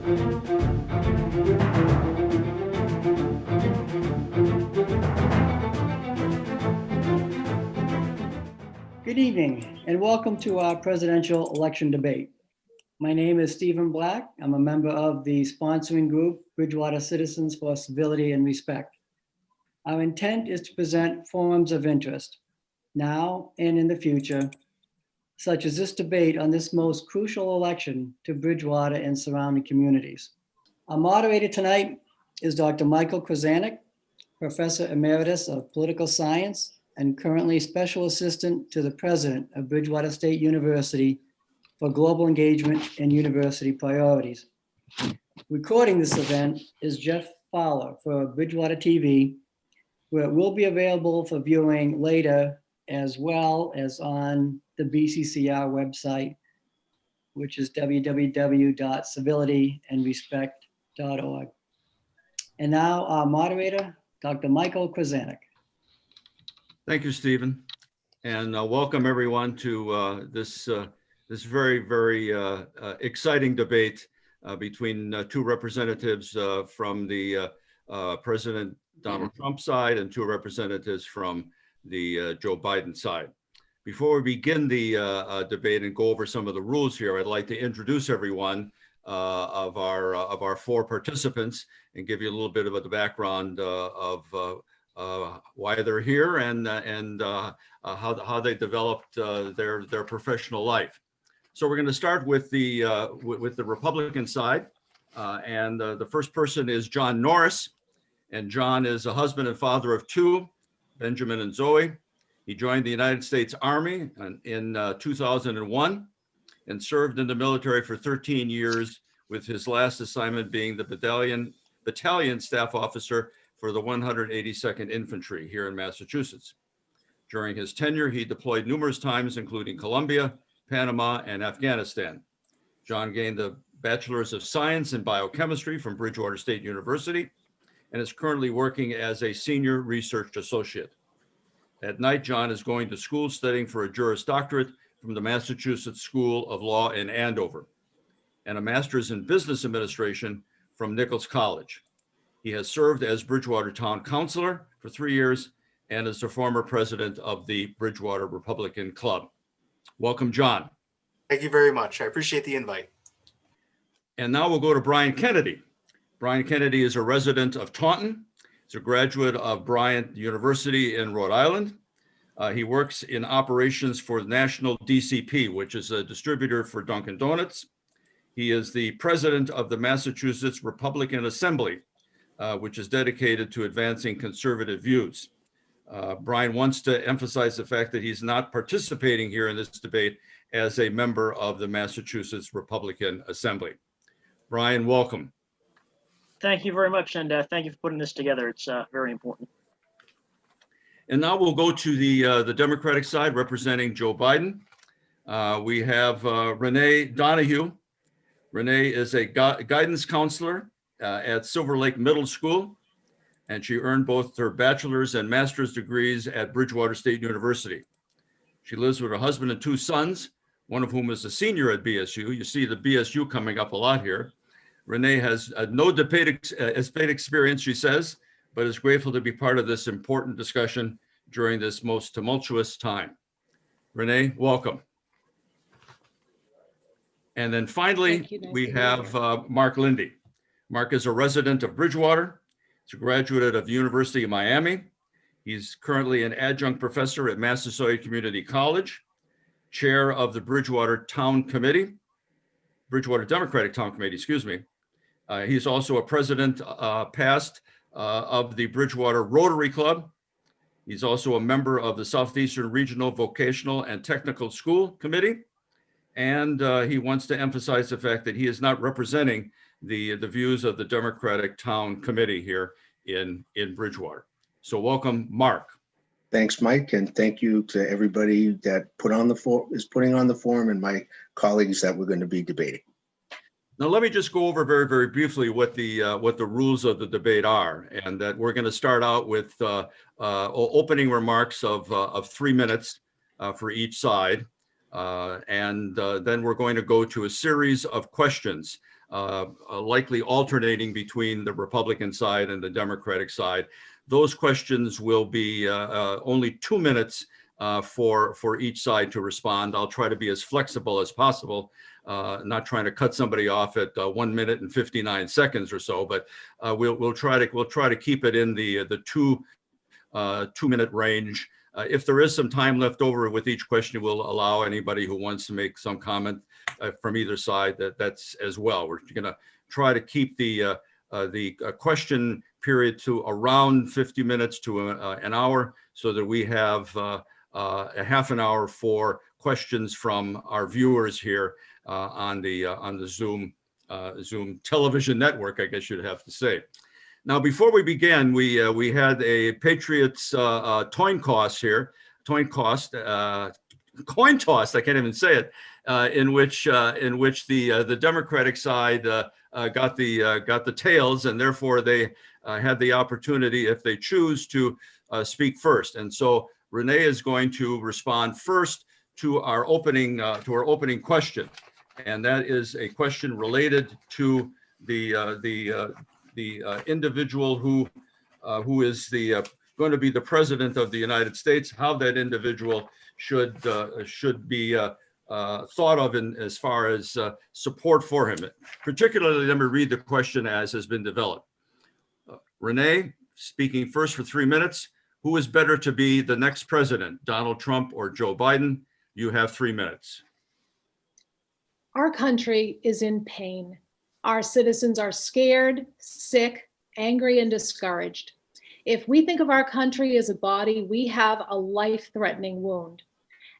Good evening and welcome to our presidential election debate. My name is Stephen Black. I'm a member of the sponsoring group, Bridgewater Citizens for Civility and Respect. Our intent is to present forums of interest now and in the future, such as this debate on this most crucial election to Bridgewater and surrounding communities. Our moderator tonight is Dr. Michael Krasanik, Professor Emeritus of Political Science and currently Special Assistant to the President of Bridgewater State University for Global Engagement and University Priorities. Recording this event is Jeff Fowler for Bridgewater TV, where it will be available for viewing later as well as on the BCCR website, which is www.civilityandrespect.org. And now our moderator, Dr. Michael Krasanik. Thank you, Stephen, and welcome everyone to this very, very exciting debate between two representatives from the President Donald Trump side and two representatives from the Joe Biden side. Before we begin the debate and go over some of the rules here, I'd like to introduce everyone of our four participants and give you a little bit of the background of why they're here and how they developed their professional life. So we're going to start with the Republican side, and the first person is John Norris, and John is a husband and father of two, Benjamin and Zoe. He joined the United States Army in 2001 and served in the military for 13 years, with his last assignment being the battalion staff officer for the 182nd Infantry here in Massachusetts. During his tenure, he deployed numerous times, including Colombia, Panama, and Afghanistan. John gained a Bachelor's of Science in Biochemistry from Bridgewater State University and is currently working as a senior research associate. At night, John is going to school studying for a Juris Doctorate from the Massachusetts School of Law in Andover and a Master's in Business Administration from Nichols College. He has served as Bridgewater Town Councilor for 3 years and is the former president of the Bridgewater Republican Club. Welcome, John. Thank you very much. I appreciate the invite. And now we'll go to Brian Kennedy. Brian Kennedy is a resident of Taunton. He's a graduate of Bryant University in Rhode Island. He works in operations for the National DCP, which is a distributor for Dunkin' Donuts. He is the president of the Massachusetts Republican Assembly, which is dedicated to advancing conservative views. Brian wants to emphasize the fact that he's not participating here in this debate as a member of the Massachusetts Republican Assembly. Brian, welcome. Thank you very much, and thank you for putting this together. It's very important. And now we'll go to the Democratic side representing Joe Biden. We have Renee Donahue. Renee is a guidance counselor at Silver Lake Middle School, and she earned both her bachelor's and master's degrees at Bridgewater State University. She lives with her husband and two sons, one of whom is a senior at BSU. You see the BSU coming up a lot here. Renee has no debate experience, she says, but is grateful to be part of this important discussion during this most tumultuous time. Renee, welcome. And then finally, we have Mark Lindy. Mark is a resident of Bridgewater. He's a graduate of the University of Miami. He's currently an adjunct professor at Massasoit Community College, chair of the Bridgewater Democratic Town Committee, excuse me. He's also a president past of the Bridgewater Rotary Club. He's also a member of the Southeastern Regional Vocational and Technical School Committee. And he wants to emphasize the fact that he is not representing the views of the Democratic Town Committee here in Bridgewater. So welcome, Mark. Thanks, Mike, and thank you to everybody that is putting on the forum and my colleagues that we're going to be debating. Now, let me just go over very, very briefly what the rules of the debate are, and that we're going to start out with opening remarks of 3 minutes for each side. Then we're going to go to a series of questions, likely alternating between the Republican side and the Democratic side. Those questions will be only 2 minutes for each side to respond. I'll try to be as flexible as possible, not trying to cut somebody off at 1 minute and 59 seconds or so, but we'll try to keep it in the 2-minute range. If there is some time left over with each question, we'll allow anybody who wants to make some comment from either side that's as well. We're going to try to keep the question period to around 50 minutes to an hour, so that we have a half an hour for questions from our viewers here on the Zoom television network, I guess you'd have to say. Now, before we begin, we had a Patriots coin toss here, coin toss. I can't even say it. In which the Democratic side got the tails, and therefore they had the opportunity, if they choose, to speak first. And so Renee is going to respond first to our opening question, and that is a question related to the individual who is going to be the president of the United States, how that individual should be thought of as far as support for him. Particularly, let me read the question as has been developed. Renee, speaking first for 3 minutes. Who is better to be the next president, Donald Trump or Joe Biden? You have 3 minutes. Our country is in pain. Our citizens are scared, sick, angry, and discouraged. If we think of our country as a body, we have a life-threatening wound.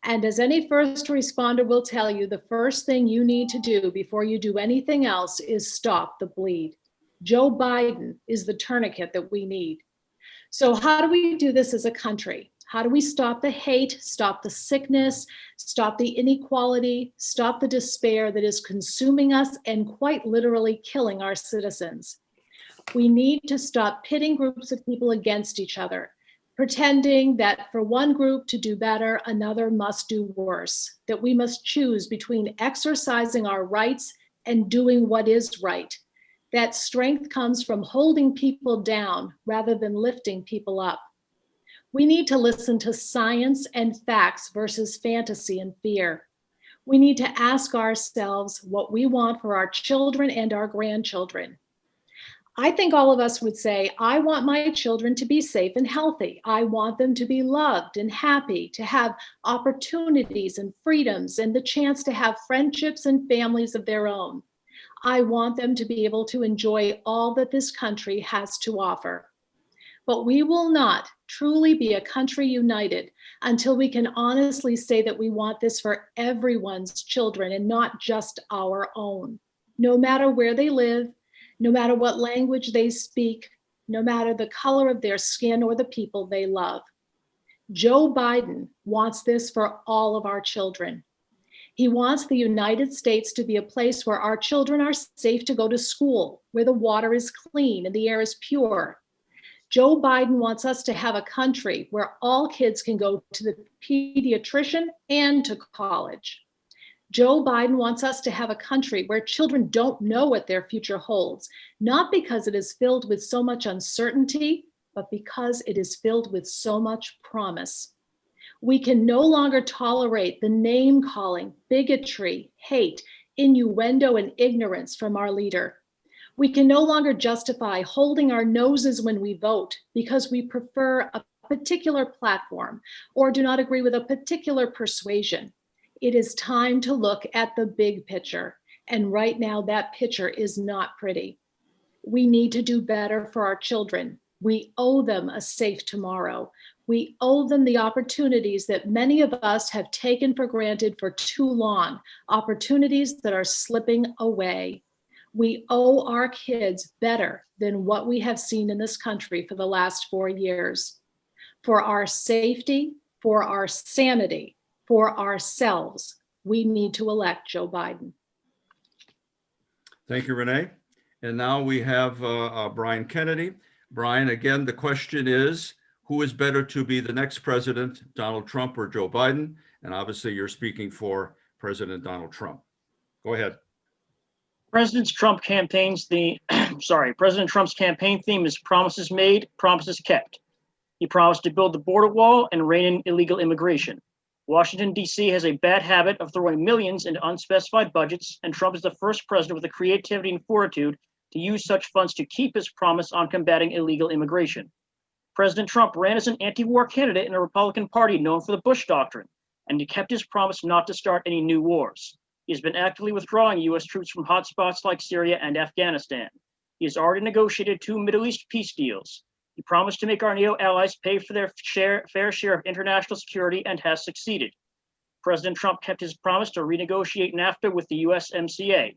And as any first responder will tell you, the first thing you need to do before you do anything else is stop the bleed. Joe Biden is the tourniquet that we need. So how do we do this as a country? How do we stop the hate, stop the sickness, stop the inequality, stop the despair that is consuming us and quite literally killing our citizens? We need to stop pitting groups of people against each other, pretending that for one group to do better, another must do worse, that we must choose between exercising our rights and doing what is right. That strength comes from holding people down rather than lifting people up. We need to listen to science and facts versus fantasy and fear. We need to ask ourselves what we want for our children and our grandchildren. I think all of us would say, I want my children to be safe and healthy. I want them to be loved and happy, to have opportunities and freedoms and the chance to have friendships and families of their own. I want them to be able to enjoy all that this country has to offer. But we will not truly be a country united until we can honestly say that we want this for everyone's children and not just our own. No matter where they live, no matter what language they speak, no matter the color of their skin or the people they love. Joe Biden wants this for all of our children. He wants the United States to be a place where our children are safe to go to school, where the water is clean and the air is pure. Joe Biden wants us to have a country where all kids can go to the pediatrician and to college. Joe Biden wants us to have a country where children don't know what their future holds, not because it is filled with so much uncertainty, but because it is filled with so much promise. We can no longer tolerate the name calling, bigotry, hate, innuendo, and ignorance from our leader. We can no longer justify holding our noses when we vote because we prefer a particular platform or do not agree with a particular persuasion. It is time to look at the big picture. And right now, that picture is not pretty. We need to do better for our children. We owe them a safe tomorrow. We owe them the opportunities that many of us have taken for granted for too long, opportunities that are slipping away. We owe our kids better than what we have seen in this country for the last 4 years. For our safety, for our sanity, for ourselves, we need to elect Joe Biden. Thank you, Renee. And now we have Brian Kennedy. Brian, again, the question is, who is better to be the next president, Donald Trump or Joe Biden? And obviously you're speaking for President Donald Trump. Go ahead. President Trump's campaign theme is promises made, promises kept. He promised to build the border wall and rein in illegal immigration. Washington, D.C. has a bad habit of throwing millions into unspecified budgets, and Trump is the first president with the creativity and fortitude to use such funds to keep his promise on combating illegal immigration. President Trump ran as an anti-war candidate in a Republican Party known for the Bush Doctrine, and he kept his promise not to start any new wars. He has been actively withdrawing U.S. troops from hotspots like Syria and Afghanistan. He has already negotiated 2 Middle East peace deals. He promised to make our NATO allies pay for their fair share of international security and has succeeded. President Trump kept his promise to renegotiate NAFTA with the USMCA.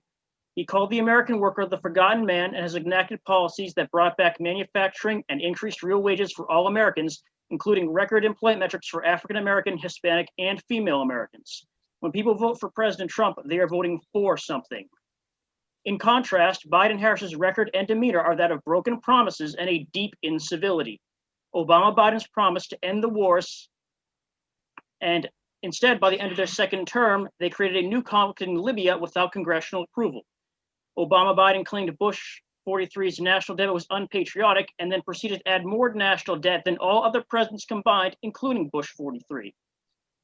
He called the American worker the forgotten man and has enacted policies that brought back manufacturing and increased real wages for all Americans, including record employment metrics for African American, Hispanic, and female Americans. When people vote for President Trump, they are voting for something. In contrast, Biden-Harris's record and demeanor are that of broken promises and a deep incivility. Obama-Biden's promise to end the wars, and instead, by the end of their second term, they created a new conflict in Libya without congressional approval. Obama-Biden claimed Bush 43's national debt was unpatriotic and then proceeded to add more national debt than all other presidents combined, including Bush 43.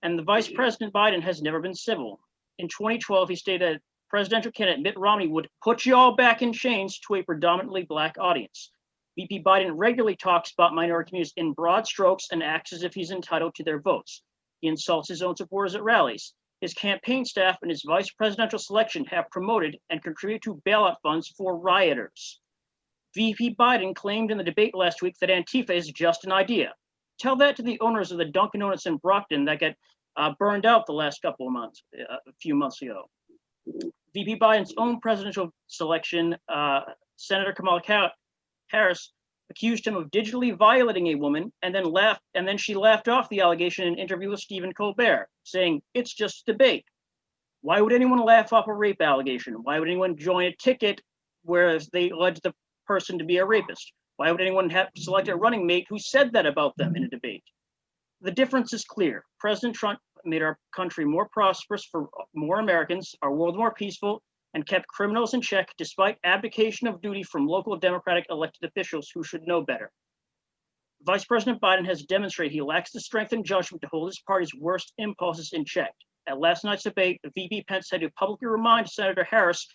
And the Vice President Biden has never been civil. In 2012, he stated that presidential candidate Mitt Romney would put you all back in chains to a predominantly Black audience. VP Biden regularly talks about minority communities in broad strokes and acts as if he's entitled to their votes. He insults his own supporters at rallies. His campaign staff and his vice presidential selection have promoted and contributed to bailout funds for rioters. VP Biden claimed in the debate last week that Antifa is just an idea. Tell that to the owners of the Dunkin' Donuts in Brockton that got burned out the last couple of months, a few months ago. VP Biden's own presidential selection, Senator Kamala Harris, accused him of digitally violating a woman and then she laughed off the allegation in an interview with Stephen Colbert, saying, "It's just debate." Why would anyone laugh off a rape allegation? Why would anyone join a ticket where they alleged the person to be a rapist? Why would anyone have selected a running mate who said that about them in a debate? The difference is clear. President Trump made our country more prosperous for more Americans, our world more peaceful, and kept criminals in check despite abdication of duty from local Democratic elected officials who should know better. Vice President Biden has demonstrated he lacks the strength and judgment to hold his party's worst impulses in check. At last night's debate, VP Pence had to publicly remind Senator Harris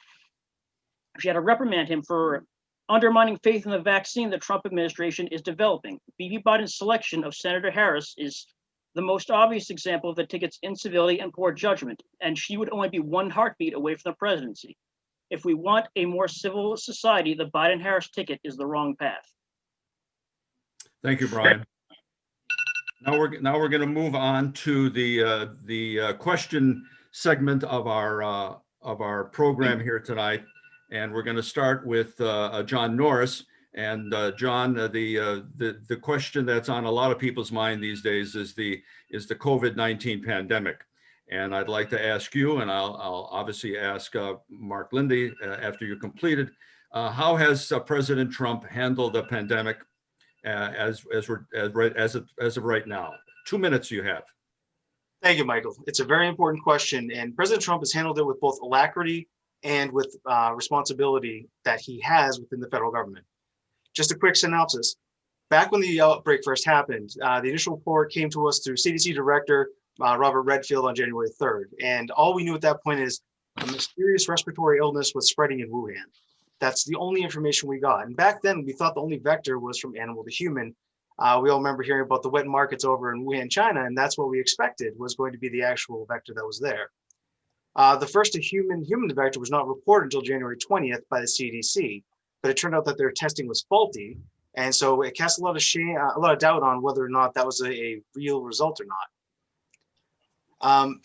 she had to reprimand him for undermining faith in the vaccine the Trump administration is developing. VP Biden's selection of Senator Harris is the most obvious example of the ticket's incivility and poor judgment, and she would only be one heartbeat away from the presidency. If we want a more civil society, the Biden-Harris ticket is the wrong path. Thank you, Brian. Now we're going to move on to the question segment of our program here tonight, and we're going to start with John Norris. And John, the question that's on a lot of people's mind these days is the COVID-19 pandemic. And I'd like to ask you, and I'll obviously ask Mark Lindy after you're completed, how has President Trump handled the pandemic as of right now? 2 minutes you have. Thank you, Michael. It's a very important question, and President Trump has handled it with both alacrity and with responsibility that he has within the federal government. Just a quick synopsis. Back when the outbreak first happened, the initial report came to us through CDC Director Robert Redfield on January 3rd. And all we knew at that point is a mysterious respiratory illness was spreading in Wuhan. That's the only information we got. And back then, we thought the only vector was from animal to human. We all remember hearing about the wet markets over in Wuhan, China, and that's what we expected was going to be the actual vector that was there. The first human vector was not reported until January 20th by the CDC. But it turned out that their testing was faulty, and so it cast a lot of doubt on whether or not that was a real result or not.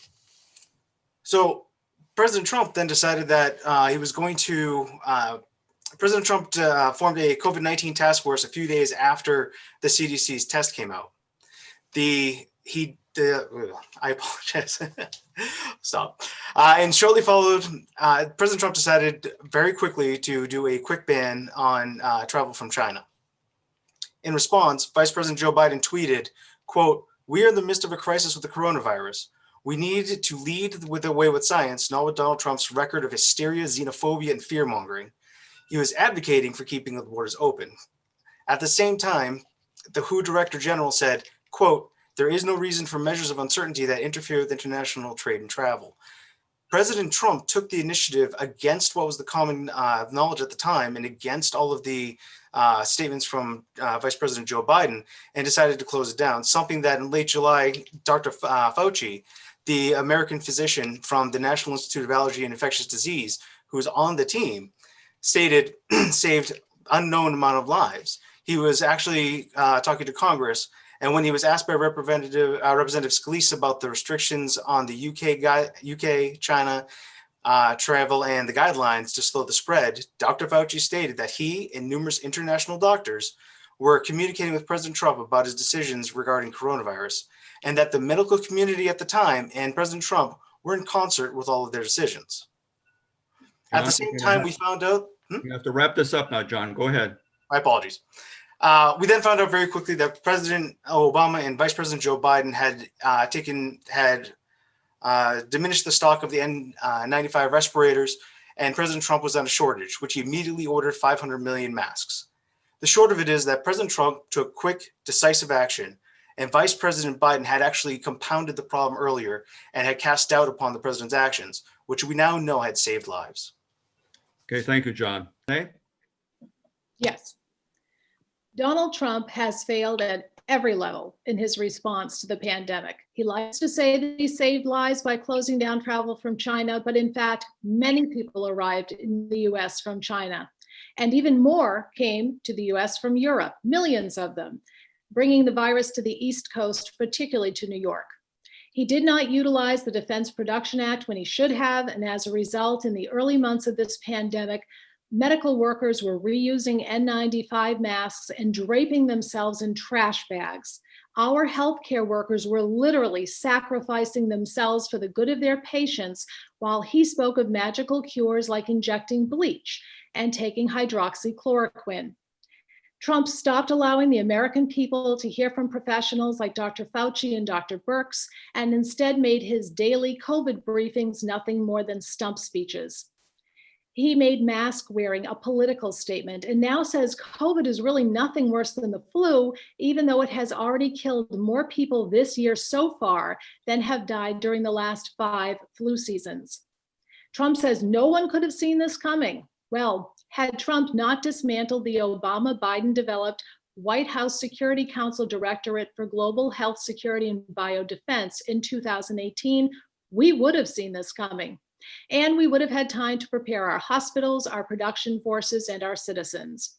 So President Trump then decided that he was going to. President Trump formed a COVID-19 task force a few days after the CDC's test came out. I apologize. Stop. And shortly followed, President Trump decided very quickly to do a quick ban on travel from China. In response, Vice President Joe Biden tweeted, quote, "We are in the midst of a crisis with the coronavirus. We need to lead with the way with science, not with Donald Trump's record of hysteria, xenophobia, and fear-mongering." He was advocating for keeping the borders open. At the same time, the WHO Director General said, quote, "There is no reason for measures of uncertainty that interfere with international trade and travel." President Trump took the initiative against what was the common knowledge at the time and against all of the statements from Vice President Joe Biden, and decided to close it down, something that in late July, Dr. Fauci, the American physician from the National Institute of Allergy and Infectious Disease, who was on the team, stated saved unknown amount of lives. He was actually talking to Congress, and when he was asked by Representative Scalise about the restrictions on the UK, China travel and the guidelines to slow the spread, Dr. Fauci stated that he and numerous international doctors were communicating with President Trump about his decisions regarding coronavirus, and that the medical community at the time and President Trump were in concert with all of their decisions. At the same time, we found out. You have to wrap this up now, John. Go ahead. My apologies. We then found out very quickly that President Obama and Vice President Joe Biden had diminished the stock of the N95 respirators, and President Trump was on a shortage, which he immediately ordered 500 million masks. The short of it is that President Trump took quick, decisive action, and Vice President Biden had actually compounded the problem earlier and had cast doubt upon the president's actions, which we now know had saved lives. Okay, thank you, John. Hey? Yes. Donald Trump has failed at every level in his response to the pandemic. He likes to say that he saved lives by closing down travel from China, but in fact, many people arrived in the US from China. And even more came to the US from Europe, millions of them, bringing the virus to the East Coast, particularly to New York. He did not utilize the Defense Production Act when he should have, and as a result, in the early months of this pandemic, medical workers were reusing N95 masks and draping themselves in trash bags. Our healthcare workers were literally sacrificing themselves for the good of their patients, while he spoke of magical cures like injecting bleach and taking hydroxychloroquine. Trump stopped allowing the American people to hear from professionals like Dr. Fauci and Dr. Birx, and instead made his daily COVID briefings nothing more than stump speeches. He made mask wearing a political statement and now says COVID is really nothing worse than the flu, even though it has already killed more people this year so far than have died during the last 5 flu seasons. Trump says no one could have seen this coming. Well, had Trump not dismantled the Obama-Biden developed White House Security Council Directorate for Global Health Security and Biodefense in 2018, we would have seen this coming. And we would have had time to prepare our hospitals, our production forces, and our citizens.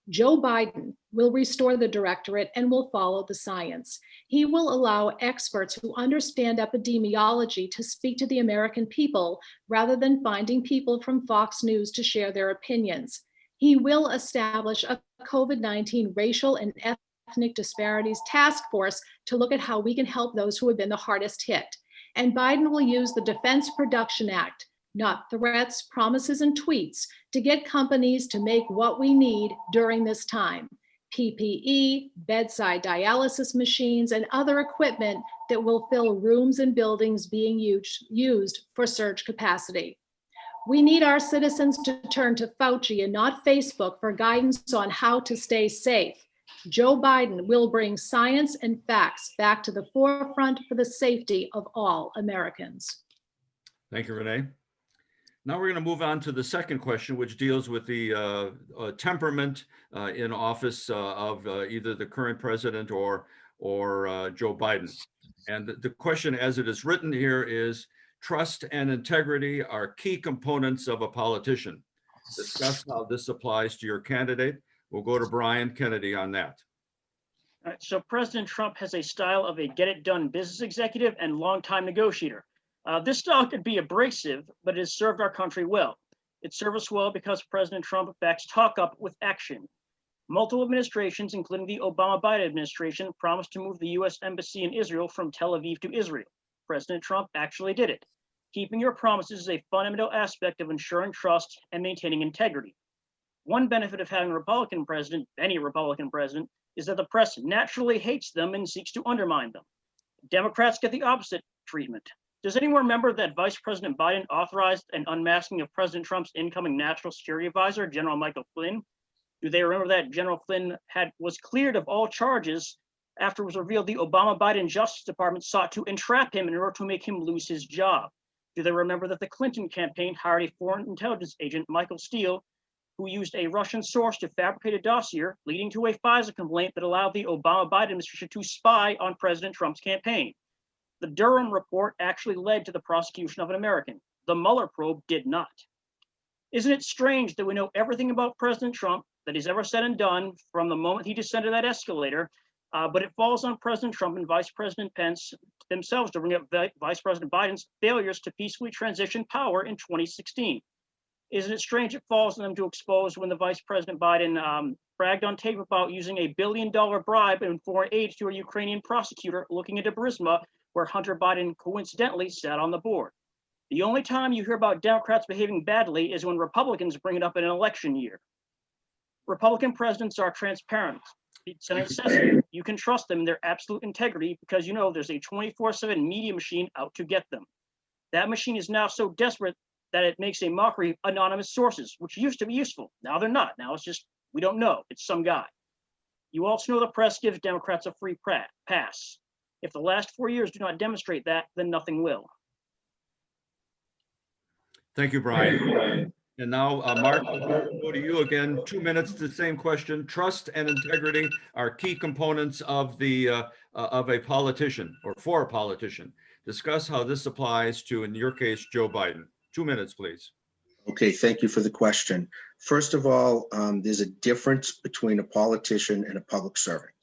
Joe Biden will restore the directorate and will follow the science. He will allow experts who understand epidemiology to speak to the American people rather than finding people from Fox News to share their opinions. He will establish a COVID-19 racial and ethnic disparities task force to look at how we can help those who have been the hardest hit. And Biden will use the Defense Production Act, not threats, promises, and tweets, to get companies to make what we need during this time: PPE, bedside dialysis machines, and other equipment that will fill rooms and buildings being used for surge capacity. We need our citizens to turn to Fauci and not Facebook for guidance on how to stay safe. Joe Biden will bring science and facts back to the forefront for the safety of all Americans. Thank you, Renee. Now we're going to move on to the second question, which deals with the temperament in office of either the current president or Joe Biden. And the question as it is written here is, trust and integrity are key components of a politician. Discuss how this applies to your candidate. We'll go to Brian Kennedy on that. So President Trump has a style of a get-it-done business executive and longtime negotiator. This style could be abrasive, but it has served our country well. It served us well because President Trump backs talk up with action. Multiple administrations, including the Obama-Biden administration, promised to move the U.S. Embassy in Israel from Tel Aviv to Israel. President Trump actually did it. Keeping your promises is a fundamental aspect of ensuring trust and maintaining integrity. One benefit of having a Republican president, any Republican president, is that the press naturally hates them and seeks to undermine them. Democrats get the opposite treatment. Does anyone remember that Vice President Biden authorized an unmasking of President Trump's incoming National Security Advisor, General Michael Flynn? Do they remember that General Flynn was cleared of all charges after it was revealed the Obama-Biden Justice Department sought to entrap him in order to make him lose his job? Do they remember that the Clinton campaign hired a foreign intelligence agent, Michael Steele, who used a Russian source to fabricate a dossier, leading to a FISA complaint that allowed the Obama-Biden administration to spy on President Trump's campaign? The Durham report actually led to the prosecution of an American. The Mueller probe did not. Isn't it strange that we know everything about President Trump that he's ever said and done from the moment he descended that escalator, but it falls on President Trump and Vice President Pence themselves to bring up Vice President Biden's failures to peacefully transition power in 2016? Isn't it strange it falls on them to expose when the Vice President Biden bragged on tape about using $1 billion bribe in foreign aid to a Ukrainian prosecutor looking into Burisma, where Hunter Biden coincidentally sat on the board? The only time you hear about Democrats behaving badly is when Republicans bring it up in an election year. Republican presidents are transparent. It's a necessity. You can trust them in their absolute integrity because you know there's a 24/7 media machine out to get them. That machine is now so desperate that it makes a mockery of anonymous sources, which used to be useful. Now they're not. Now it's just, we don't know. It's some guy. You also know the press gives Democrats a free pass. If the last 4 years do not demonstrate that, then nothing will. Thank you, Brian. And now, Mark, we'll go to you again. 2 minutes to the same question. Trust and integrity are key components of a politician or for a politician. Discuss how this applies to, in your case, Joe Biden. 2 minutes, please. Okay, thank you for the question. First of all, there's a difference between a politician and a public servant.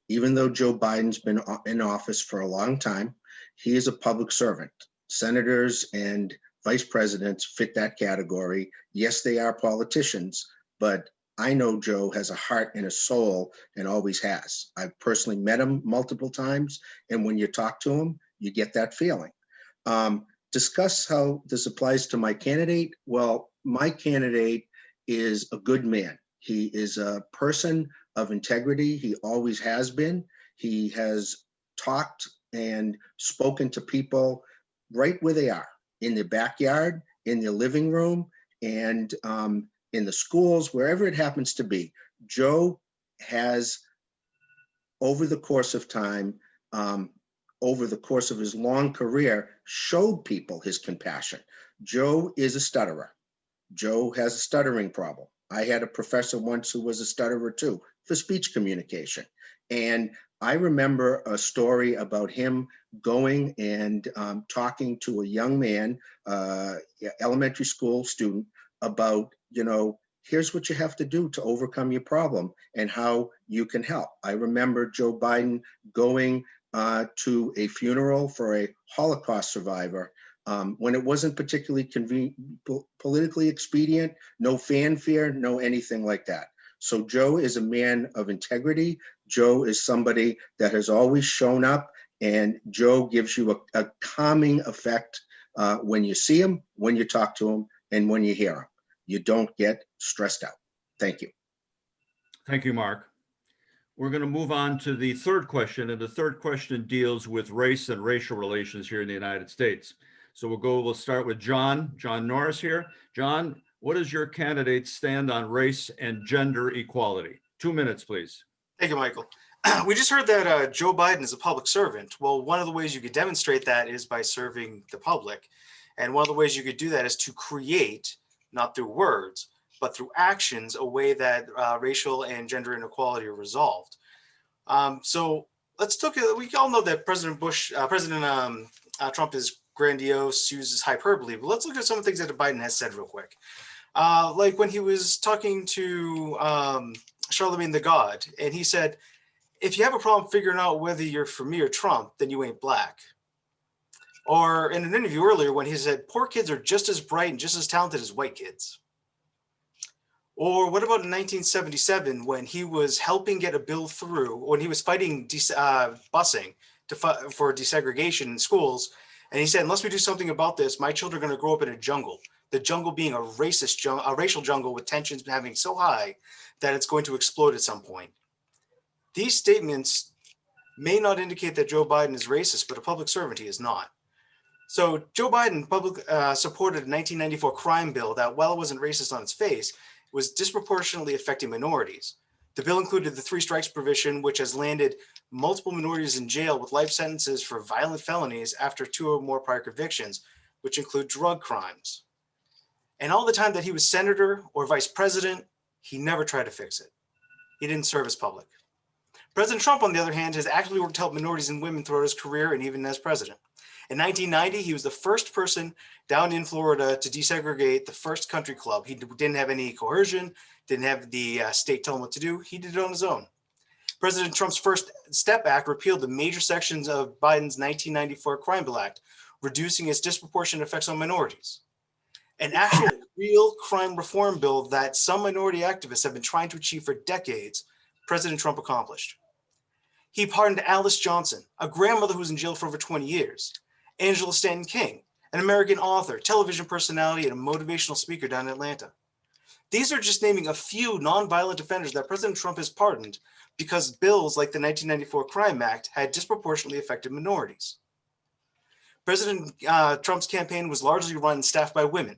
Even though Joe Biden's been in office for a long time, he is a public servant. Senators and vice presidents fit that category. Yes, they are politicians, but I know Joe has a heart and a soul and always has. I've personally met him multiple times, and when you talk to him, you get that feeling. Discuss how this applies to my candidate. Well, my candidate is a good man. He is a person of integrity. He always has been. He has talked and spoken to people right where they are, in their backyard, in their living room, and in the schools, wherever it happens to be. Joe has, over the course of time, over the course of his long career, showed people his compassion. Joe is a stutterer. Joe has a stuttering problem. I had a professor once who was a stutterer too, for speech communication. And I remember a story about him going and talking to a young man, elementary school student, about, here's what you have to do to overcome your problem and how you can help. I remember Joe Biden going to a funeral for a Holocaust survivor when it wasn't particularly politically expedient, no fanfare, no anything like that. So Joe is a man of integrity. Joe is somebody that has always shown up, and Joe gives you a calming effect when you see him, when you talk to him, and when you hear him. You don't get stressed out. Thank you. Thank you, Mark. We're going to move on to the third question, and the third question deals with race and racial relations here in the United States. So we'll start with John Norris here. John, what does your candidate stand on race and gender equality? 2 minutes, please. Thank you, Michael. We just heard that Joe Biden is a public servant. Well, one of the ways you could demonstrate that is by serving the public. And one of the ways you could do that is to create, not through words, but through actions, a way that racial and gender inequality are resolved. So let's look at, we all know that President Trump is grandiose, uses hyperbole, but let's look at some of the things that Biden has said real quick. Like when he was talking to Charlemagne the God, and he said, if you have a problem figuring out whether you're for me or Trump, then you ain't black. Or in an interview earlier when he said, poor kids are just as bright and just as talented as white kids. Or what about in 1977 when he was helping get a bill through, when he was fighting busing for desegregation in schools, and he said, unless we do something about this, my children are going to grow up in a jungle. the jungle being a racial jungle with tensions having so high that it's going to explode at some point. These statements may not indicate that Joe Biden is racist, but a public servant he is not. So Joe Biden supported a 1994 crime bill that, while it wasn't racist on its face, was disproportionately affecting minorities. The bill included the 3 strikes provision, which has landed multiple minorities in jail with life sentences for violent felonies after 2 or more prior convictions, which include drug crimes. And all the time that he was senator or vice president, he never tried to fix it. He didn't serve his public. President Trump, on the other hand, has actively worked to help minorities and women throughout his career and even as president. In 1990, he was the first person down in Florida to desegregate the first country club. He didn't have any coercion, didn't have the state tell him what to do. He did it on his own. President Trump's First Step Act repealed the major sections of Biden's 1994 Crime Bill Act, reducing its disproportionate effects on minorities. An actual real crime reform bill that some minority activists have been trying to achieve for decades, President Trump accomplished. He pardoned Alice Johnson, a grandmother who was in jail for over 20 years, Angela Stanton King, an American author, television personality, and a motivational speaker down in Atlanta. These are just naming a few nonviolent offenders that President Trump has pardoned because bills like the 1994 Crime Act had disproportionately affected minorities. President Trump's campaign was largely run and staffed by women.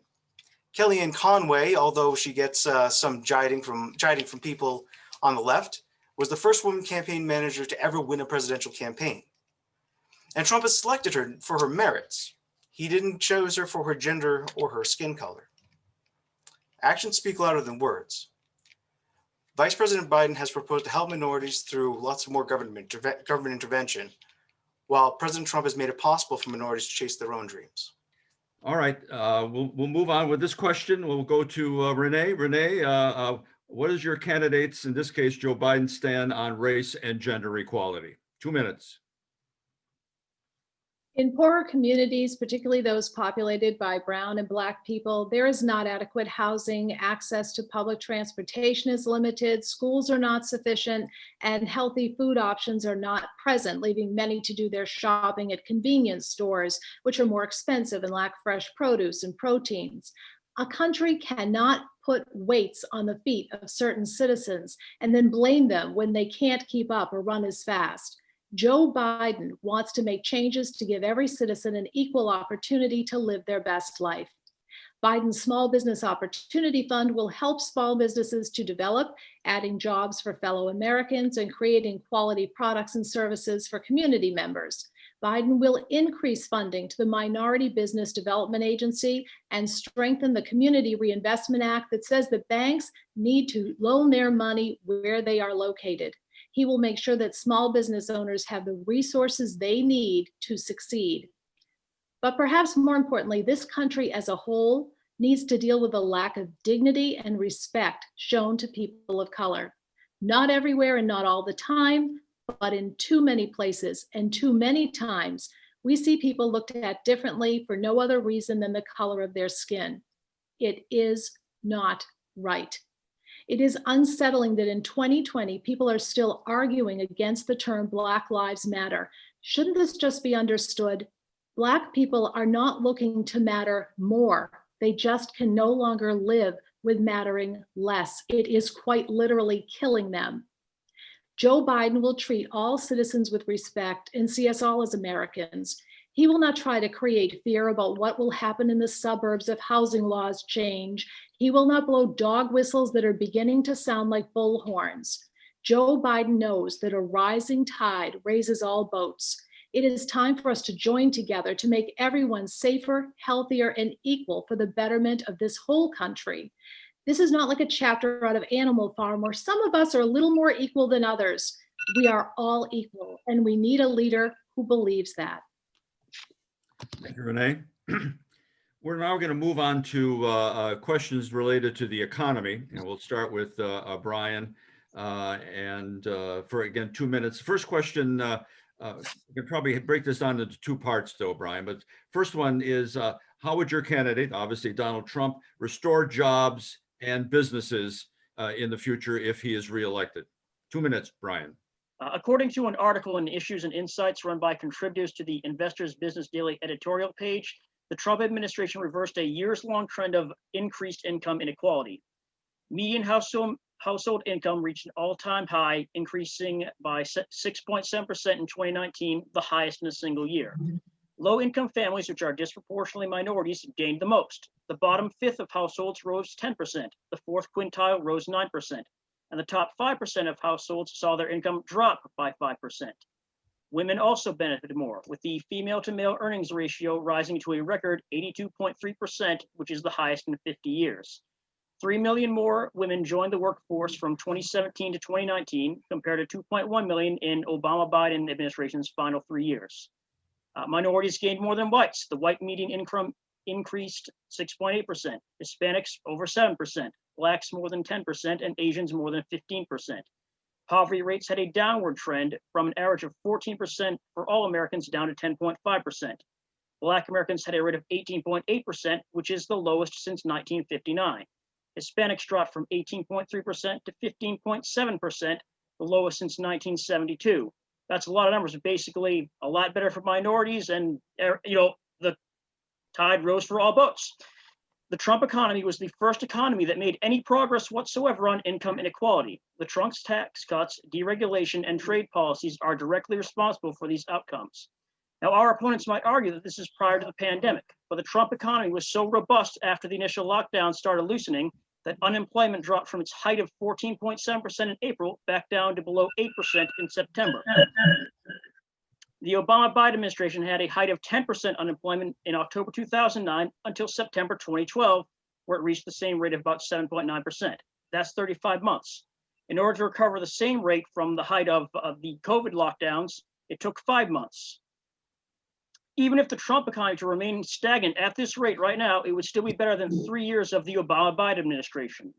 Kellyanne Conway, although she gets some chiding from people on the left, was the first woman campaign manager to ever win a presidential campaign. And Trump has selected her for her merits. He didn't choose her for her gender or her skin color. Actions speak louder than words. Vice President Biden has proposed to help minorities through lots of more government intervention, while President Trump has made it possible for minorities to chase their own dreams. All right, we'll move on with this question. We'll go to Renee. Renee, what is your candidates, in this case, Joe Biden, stand on race and gender equality? 2 minutes. In poorer communities, particularly those populated by brown and Black people, there is not adequate housing, access to public transportation is limited, schools are not sufficient, and healthy food options are not present, leaving many to do their shopping at convenience stores, which are more expensive and lack fresh produce and proteins. A country cannot put weights on the feet of certain citizens and then blame them when they can't keep up or run as fast. Joe Biden wants to make changes to give every citizen an equal opportunity to live their best life. Biden's Small Business Opportunity Fund will help small businesses to develop, adding jobs for fellow Americans and creating quality products and services for community members. Biden will increase funding to the Minority Business Development Agency and strengthen the Community Reinvestment Act that says that banks need to loan their money where they are located. He will make sure that small business owners have the resources they need to succeed. But perhaps more importantly, this country as a whole needs to deal with the lack of dignity and respect shown to people of color. Not everywhere and not all the time, but in too many places and too many times, we see people looked at differently for no other reason than the color of their skin. It is not right. It is unsettling that in 2020, people are still arguing against the term Black Lives Matter. Shouldn't this just be understood? Black people are not looking to matter more. They just can no longer live with mattering less. It is quite literally killing them. Joe Biden will treat all citizens with respect and see us all as Americans. He will not try to create fear about what will happen in the suburbs if housing laws change. He will not blow dog whistles that are beginning to sound like bullhorns. Joe Biden knows that a rising tide raises all boats. It is time for us to join together to make everyone safer, healthier, and equal for the betterment of this whole country. This is not like a chapter out of Animal Farm where some of us are a little more equal than others. We are all equal, and we need a leader who believes that. Thank you, Renee. We're now going to move on to questions related to the economy, and we'll start with Brian. And for, again, 2 minutes. First question, we can probably break this down into 2 parts though, Brian, but first one is, how would your candidate, obviously Donald Trump, restore jobs and businesses in the future if he is reelected? 2 minutes, Brian. According to an article in Issues and Insights run by contributors to the Investors Business Daily editorial page, The Trump administration reversed a years-long trend of increased income inequality. Median household income reached an all-time high, increasing by 6.7% in 2019, the highest in a single year. Low-income families, which are disproportionately minorities, gained the most. The bottom fifth of households rose 10%, the fourth quintile rose 9%, and the top 5% of households saw their income drop by 5%. Women also benefited more, with the female-to-male earnings ratio rising to a record 82.3%, which is the highest in 50 years. 3 million more women joined the workforce from 2017 to 2019, compared to 2.1 million in Obama-Biden administration's final 3 years. Minorities gained more than whites. The white median income increased 6.8%, Hispanics over 7%, Blacks more than 10%, and Asians more than 15%. Poverty rates had a downward trend from an average of 14% for all Americans down to 10.5%. Black Americans had a rate of 18.8%, which is the lowest since 1959. Hispanics dropped from 18.3% to 15.7%, the lowest since 1972. That's a lot of numbers, basically a lot better for minorities, and the tide rose for all boats. The Trump economy was the first economy that made any progress whatsoever on income inequality. The Trump's tax cuts, deregulation, and trade policies are directly responsible for these outcomes. Now, our opponents might argue that this is prior to the pandemic, but the Trump economy was so robust after the initial lockdown started loosening that unemployment dropped from its height of 14.7% in April back down to below 8% in September. The Obama-Biden administration had a height of 10% unemployment in October 2009 until September 2012, where it reached the same rate of about 7.9%. That's 35 months. In order to recover the same rate from the height of the COVID lockdowns, it took 5 months. Even if the Trump economy to remain stagnant at this rate right now, it would still be better than 3 years of the Obama-Biden administration.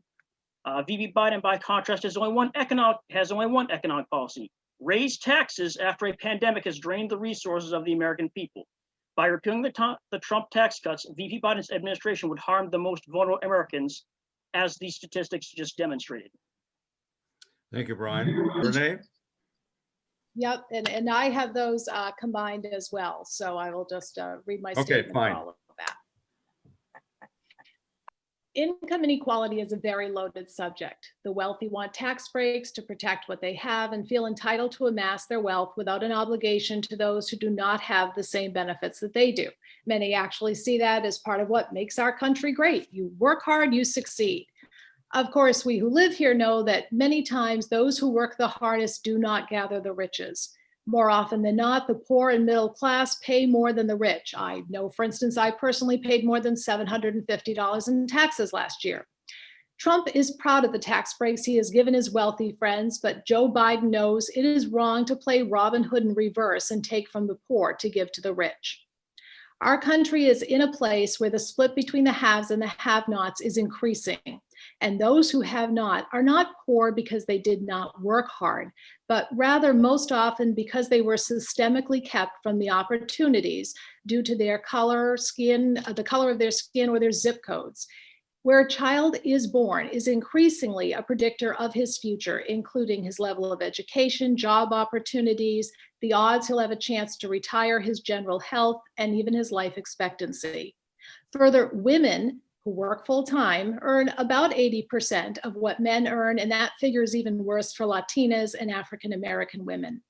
VP Biden, by contrast, has only one economic policy: raise taxes after a pandemic has drained the resources of the American people. By repealing the Trump tax cuts, VP Biden's administration would harm the most vulnerable Americans, as these statistics just demonstrated. Thank you, Brian. Renee? Yep, and I have those combined as well. So I will just read my statement for all of that. Income inequality is a very loaded subject. The wealthy want tax breaks to protect what they have and feel entitled to amass their wealth without an obligation to those who do not have the same benefits that they do. Many actually see that as part of what makes our country great. You work hard, you succeed. Of course, we who live here know that many times those who work the hardest do not gather the riches. More often than not, the poor and middle class pay more than the rich. I know, for instance, I personally paid more than $750 in taxes last year. Trump is proud of the tax breaks he has given his wealthy friends, but Joe Biden knows it is wrong to play Robin Hood in reverse and take from the poor to give to the rich. Our country is in a place where the split between the haves and the have-nots is increasing. And those who have not are not poor because they did not work hard, but rather most often because they were systemically kept from the opportunities due to their color, skin, the color of their skin, or their zip codes. Where a child is born is increasingly a predictor of his future, including his level of education, job opportunities, the odds he'll have a chance to retire, his general health, and even his life expectancy. Further, women who work full-time earn about 80% of what men earn, and that figure is even worse for Latinas and African-American women.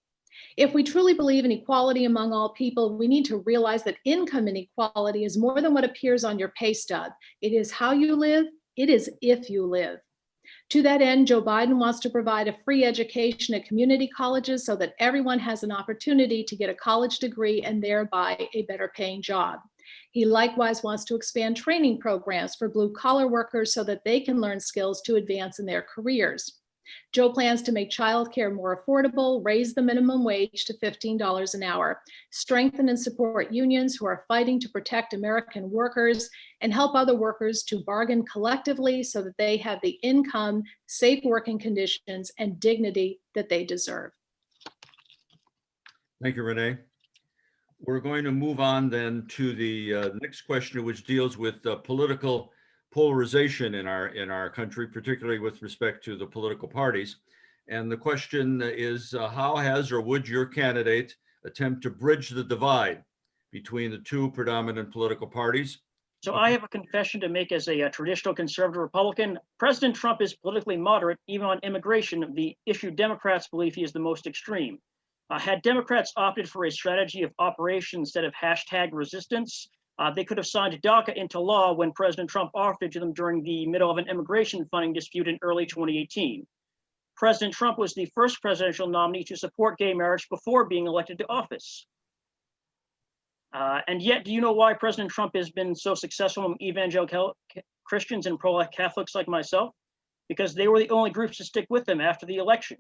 If we truly believe in equality among all people, we need to realize that income inequality is more than what appears on your pay stub. It is how you live. It is if you live. To that end, Joe Biden wants to provide a free education at community colleges so that everyone has an opportunity to get a college degree and thereby a better paying job. He likewise wants to expand training programs for blue-collar workers so that they can learn skills to advance in their careers. Joe plans to make childcare more affordable, raise the minimum wage to $15 an hour, strengthen and support unions who are fighting to protect American workers, and help other workers to bargain collectively so that they have the income, safe working conditions, and dignity that they deserve. Thank you, Renee. We're going to move on then to the next question, which deals with political polarization in our country, particularly with respect to the political parties. And the question is, how has or would your candidate attempt to bridge the divide between the two predominant political parties. So I have a confession to make as a traditional conservative Republican. President Trump is politically moderate, even on immigration, the issue Democrats believe he is the most extreme. Had Democrats opted for a strategy of operation instead of hashtag resistance, they could have signed DACA into law when President Trump offered it to them during the middle of an immigration funding dispute in early 2018. President Trump was the first presidential nominee to support gay marriage before being elected to office. And yet, do you know why President Trump has been so successful among evangelical Christians and pro-Catholics like myself? Because they were the only groups to stick with him after the election.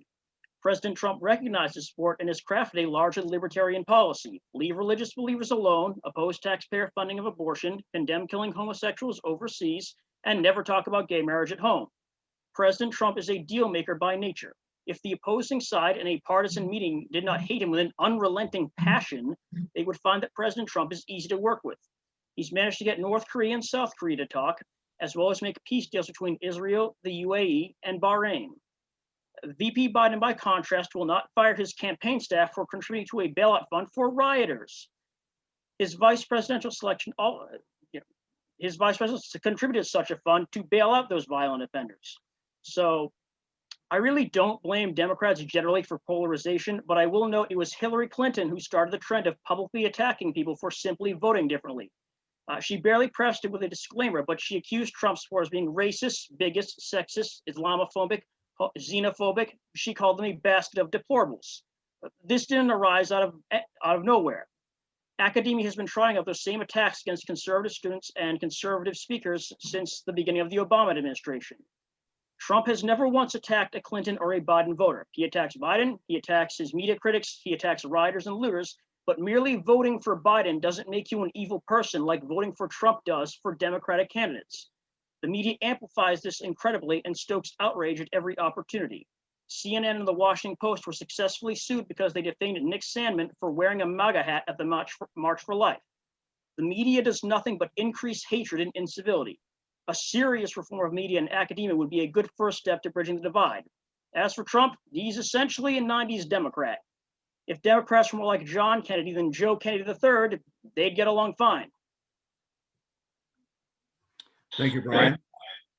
President Trump recognized his support and has crafted a largely libertarian policy: leave religious believers alone, oppose taxpayer funding of abortion, condemn killing homosexuals overseas, and never talk about gay marriage at home. President Trump is a deal maker by nature. If the opposing side in a partisan meeting did not hate him with an unrelenting passion, they would find that President Trump is easy to work with. He's managed to get North Korea and South Korea to talk, as well as make peace deals between Israel, the UAE, and Bahrain. VP Biden, by contrast, will not fire his campaign staff for contributing to a bailout fund for rioters. His vice presidential selection, his vice president contributed such a fund to bail out those violent offenders. So I really don't blame Democrats generally for polarization, but I will note it was Hillary Clinton who started the trend of publicly attacking people for simply voting differently. She barely prefaced it with a disclaimer, but she accused Trump supporters of being racist, bigots, sexist, Islamophobic, xenophobic. She called them a basket of deplorables. This didn't arise out of nowhere. Academia has been trying out those same attacks against conservative students and conservative speakers since the beginning of the Obama administration. Trump has never once attacked a Clinton or a Biden voter. He attacks Biden, he attacks his media critics, he attacks rioters and looters, but merely voting for Biden doesn't make you an evil person like voting for Trump does for Democratic candidates. The media amplifies this incredibly and stokes outrage at every opportunity. CNN and the Washington Post were successfully sued because they defamed Nick Sandmann for wearing a MAGA hat at the March for Life. The media does nothing but increase hatred and incivility. A serious reform of media and academia would be a good first step to bridging the divide. As for Trump, he's essentially a 90s Democrat. If Democrats were more like John Kennedy than Joe Kennedy III, they'd get along fine. Thank you, Brian.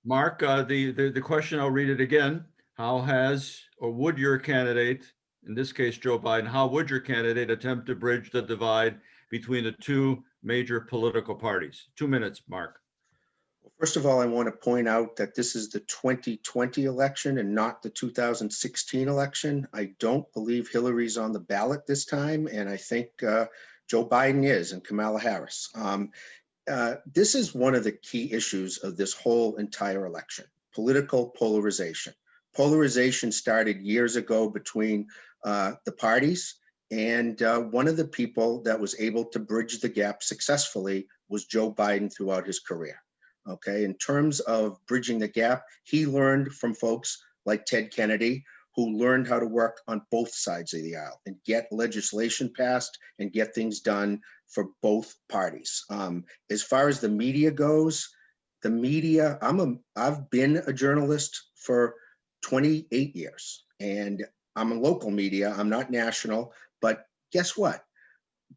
Mark, the question, I'll read it again. How has, or would your candidate, in this case, Joe Biden, how would your candidate attempt to bridge the divide between the two major political parties? 2 minutes, Mark. First of all, I want to point out that this is the 2020 election and not the 2016 election. I don't believe Hillary's on the ballot this time, and I think Joe Biden is, and Kamala Harris. This is one of the key issues of this whole entire election: political polarization. Polarization started years ago between the parties, and one of the people that was able to bridge the gap successfully was Joe Biden throughout his career. Okay, in terms of bridging the gap, he learned from folks like Ted Kennedy, who learned how to work on both sides of the aisle and get legislation passed and get things done for both parties. As far as the media goes, the media, I've been a journalist for 28 years, and I'm a local media, I'm not national, but guess what?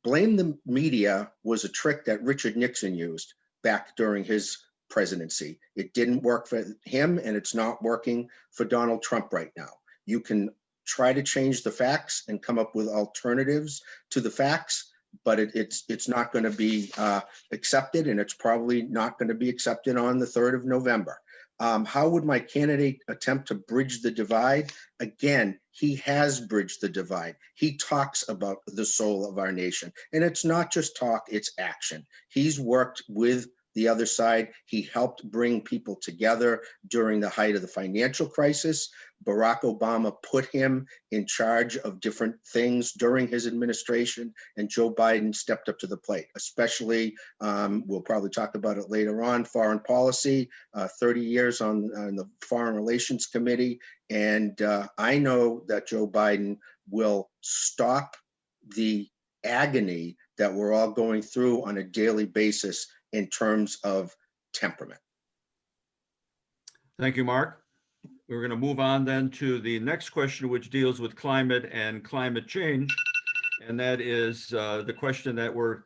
Blame the media was a trick that Richard Nixon used back during his presidency. It didn't work for him, and it's not working for Donald Trump right now. You can try to change the facts and come up with alternatives to the facts, but it's not going to be accepted, and it's probably not going to be accepted on the 3rd of November. How would my candidate attempt to bridge the divide? Again, he has bridged the divide. He talks about the soul of our nation, and it's not just talk, it's action. He's worked with the other side. He helped bring people together during the height of the financial crisis. Barack Obama put him in charge of different things during his administration, and Joe Biden stepped up to the plate, especially, we'll probably talk about it later on, foreign policy, 30 years on the Foreign Relations Committee. And I know that Joe Biden will stop the agony that we're all going through on a daily basis in terms of temperament. Thank you, Mark. We're going to move on then to the next question, which deals with climate and climate change. And that is the question that we're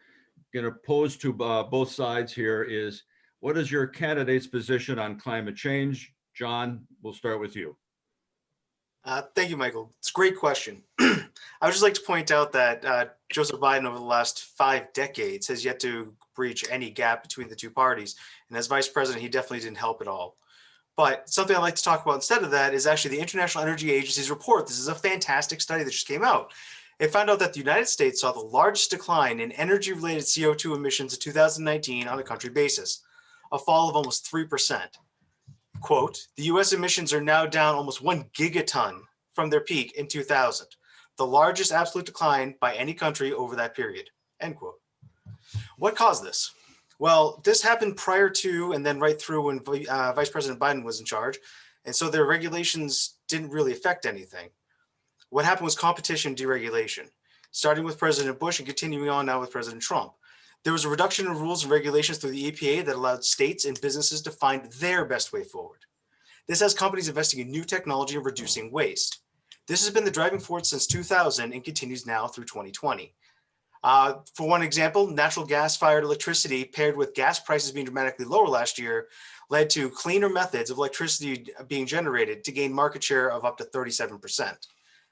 going to pose to both sides here is, what is your candidate's position on climate change? John, we'll start with you. Thank you, Michael. It's a great question. I would just like to point out that Joseph Biden over the last 5 decades has yet to breach any gap between the two parties. And as vice president, he definitely didn't help at all. But something I'd like to talk about instead of that is actually the International Energy Agency's report. This is a fantastic study that just came out. It found out that the United States saw the largest decline in energy-related CO2 emissions in 2019 on a country basis, a fall of almost 3%. Quote, the US emissions are now down almost 1 gigaton from their peak in 2000, the largest absolute decline by any country over that period, end quote. What caused this? Well, this happened prior to and then right through when Vice President Biden was in charge. And so their regulations didn't really affect anything. What happened was competition deregulation, starting with President Bush and continuing on now with President Trump. There was a reduction in rules and regulations through the EPA that allowed states and businesses to find their best way forward. This has companies investing in new technology and reducing waste. This has been the driving force since 2000 and continues now through 2020. For one example, natural gas-fired electricity paired with gas prices being dramatically lower last year led to cleaner methods of electricity being generated to gain market share of up to 37%.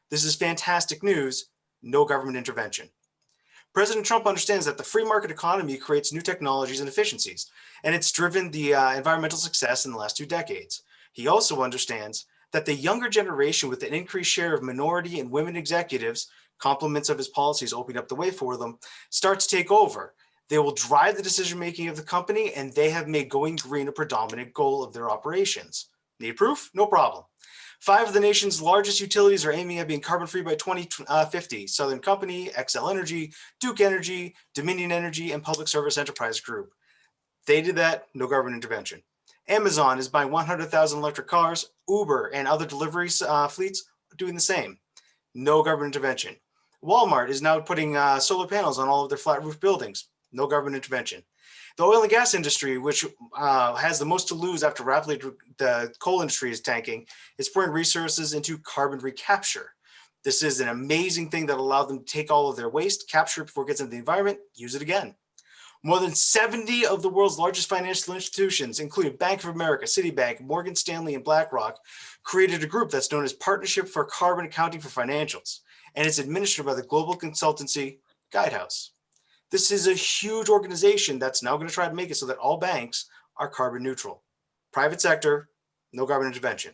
This is fantastic news, no government intervention. President Trump understands that the free market economy creates new technologies and efficiencies, and it's driven the environmental success in the last 2 decades. He also understands that the younger generation, with an increased share of minority and women executives, compliments of his policies opening up the way for them, start to take over. They will drive the decision-making of the company, and they have made going green a predominant goal of their operations. Need proof? No problem. 5 of the nation's largest utilities are aiming at being carbon-free by 2050. Southern Company, Xcel Energy, Duke Energy, Dominion Energy, and Public Service Enterprise Group. They did that, no government intervention. Amazon is buying 100,000 electric cars. Uber and other delivery fleets are doing the same. No government intervention. Walmart is now putting solar panels on all of their flat roof buildings. No government intervention. The oil and gas industry, which has the most to lose after rapidly the coal industry is tanking, is pouring resources into carbon recapture. This is an amazing thing that allowed them to take all of their waste, capture it before it gets into the environment, use it again. More than 70 of the world's largest financial institutions, including Bank of America, Citibank, Morgan Stanley, and BlackRock, created a group that's known as Partnership for Carbon Accounting for Financials, and it's administered by the global consultancy Guidehouse. This is a huge organization that's now going to try to make it so that all banks are carbon neutral. Private sector, no government intervention.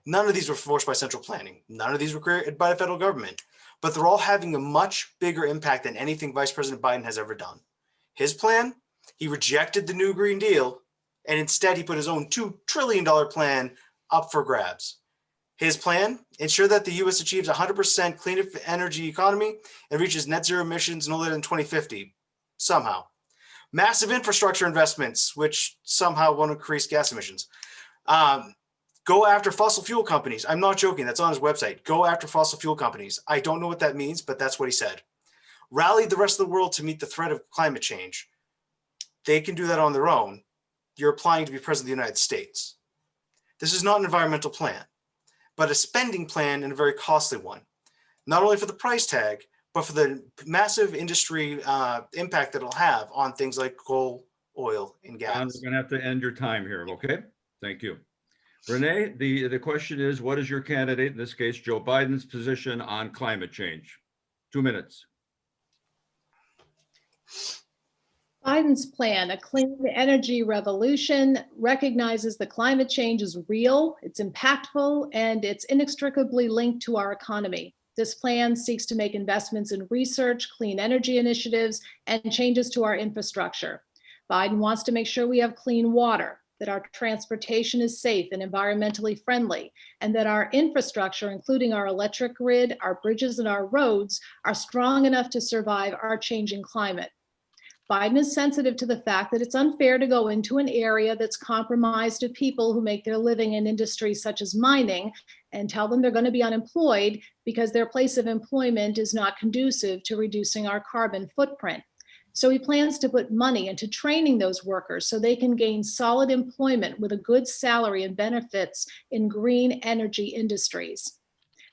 None of these were forced by central planning. None of these were created by the federal government, but they're all having a much bigger impact than anything Vice President Biden has ever done. His plan, he rejected the new Green Deal, and instead he put his own $2 trillion plan up for grabs. His plan, ensure that the US achieves 100% clean energy economy and reaches net zero emissions no later than 2050, somehow. Massive infrastructure investments, which somehow won't increase gas emissions. Go after fossil fuel companies. I'm not joking, that's on his website. Go after fossil fuel companies. I don't know what that means, but that's what he said. Rally the rest of the world to meet the threat of climate change. They can do that on their own. You're applying to be president of the United States. This is not an environmental plan, but a spending plan and a very costly one. Not only for the price tag, but for the massive industry impact that it'll have on things like coal, oil, and gas. John, we're going to have to end your time here, okay? Thank you. Renee, the question is, what is your candidate, in this case, Joe Biden's position on climate change? 2 minutes. Biden's plan, a clean energy revolution, recognizes that climate change is real, it's impactful, and it's inextricably linked to our economy. This plan seeks to make investments in research, clean energy initiatives, and changes to our infrastructure. Biden wants to make sure we have clean water, that our transportation is safe and environmentally friendly, and that our infrastructure, including our electric grid, our bridges, and our roads, are strong enough to survive our changing climate. Biden is sensitive to the fact that it's unfair to go into an area that's compromised of people who make their living in industries such as mining and tell them they're going to be unemployed because their place of employment is not conducive to reducing our carbon footprint. So he plans to put money into training those workers so they can gain solid employment with a good salary and benefits in green energy industries.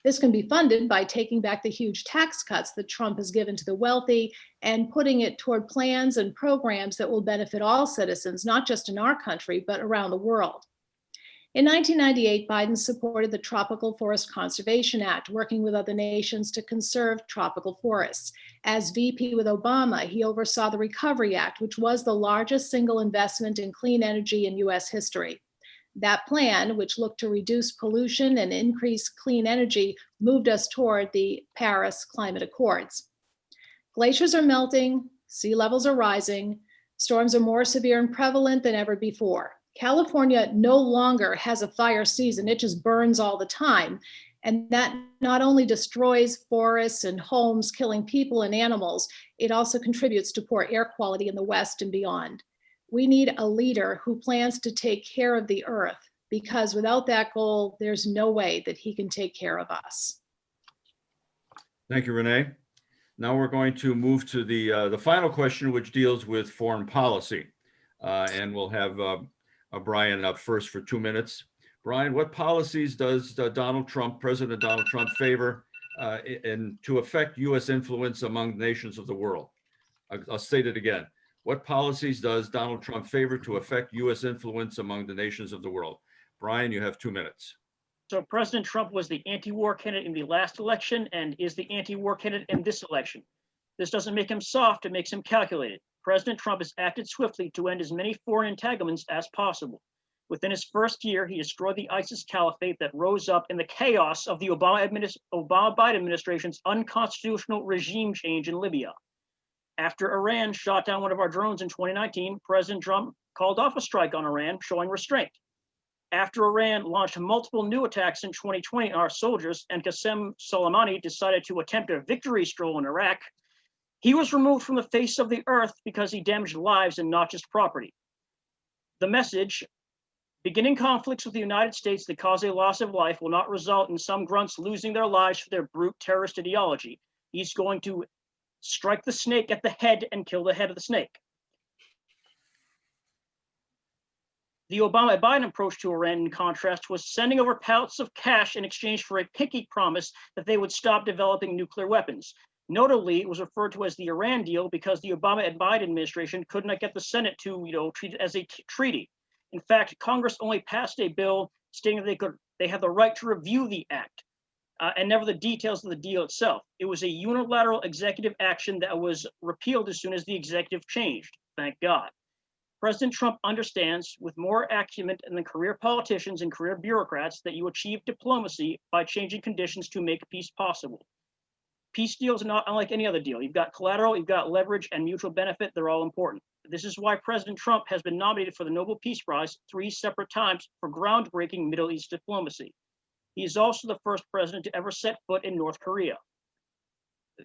This can be funded by taking back the huge tax cuts that Trump has given to the wealthy and putting it toward plans and programs that will benefit all citizens, not just in our country, but around the world. In 1998, Biden supported the Tropical Forest Conservation Act, working with other nations to conserve tropical forests. As VP with Obama, he oversaw the Recovery Act, which was the largest single investment in clean energy in US history. That plan, which looked to reduce pollution and increase clean energy, moved us toward the Paris Climate Accords. Glaciers are melting, sea levels are rising, storms are more severe and prevalent than ever before. California no longer has a fire season, it just burns all the time. And that not only destroys forests and homes, killing people and animals, it also contributes to poor air quality in the West and beyond. We need a leader who plans to take care of the earth, because without that goal, there's no way that he can take care of us. Thank you, Renee. Now we're going to move to the final question, which deals with foreign policy. And we'll have Brian up first for 2 minutes. Brian, what policies does President Donald Trump favor to affect U.S. influence among nations of the world? I'll state it again. What policies does Donald Trump favor to affect U.S. influence among the nations of the world? Brian, you have 2 minutes. So President Trump was the anti-war candidate in the last election and is the anti-war candidate in this election. This doesn't make him soft, it makes him calculated. President Trump has acted swiftly to end as many foreign entanglements as possible. Within his first year, he destroyed the ISIS caliphate that rose up in the chaos of the Obama-Biden administration's unconstitutional regime change in Libya. After Iran shot down one of our drones in 2019, President Trump called off a strike on Iran, showing restraint. After Iran launched multiple new attacks in 2020 on our soldiers and Qasem Soleimani decided to attempt a victory stroll in Iraq, he was removed from the face of the earth because he damaged lives and not just property. The message, beginning conflicts with the United States that cause a loss of life will not result in some grunts losing their lives for their brute terrorist ideology. He's going to strike the snake at the head and kill the head of the snake. The Obama-Biden approach to Iran, in contrast, was sending over pallets of cash in exchange for a pinky promise that they would stop developing nuclear weapons. Notably, it was referred to as the Iran deal because the Obama and Biden administration could not get the Senate to, treat it as a treaty. In fact, Congress only passed a bill stating that they have the right to review the act, and never the details of the deal itself. It was a unilateral executive action that was repealed as soon as the executive changed. Thank God. President Trump understands, with more acumen than career politicians and career bureaucrats, that you achieve diplomacy by changing conditions to make peace possible. Peace deals are not unlike any other deal. You've got collateral, you've got leverage, and mutual benefit. They're all important. This is why President Trump has been nominated for the Nobel Peace Prize 3 separate times for groundbreaking Middle East diplomacy. He is also the first president to ever set foot in North Korea.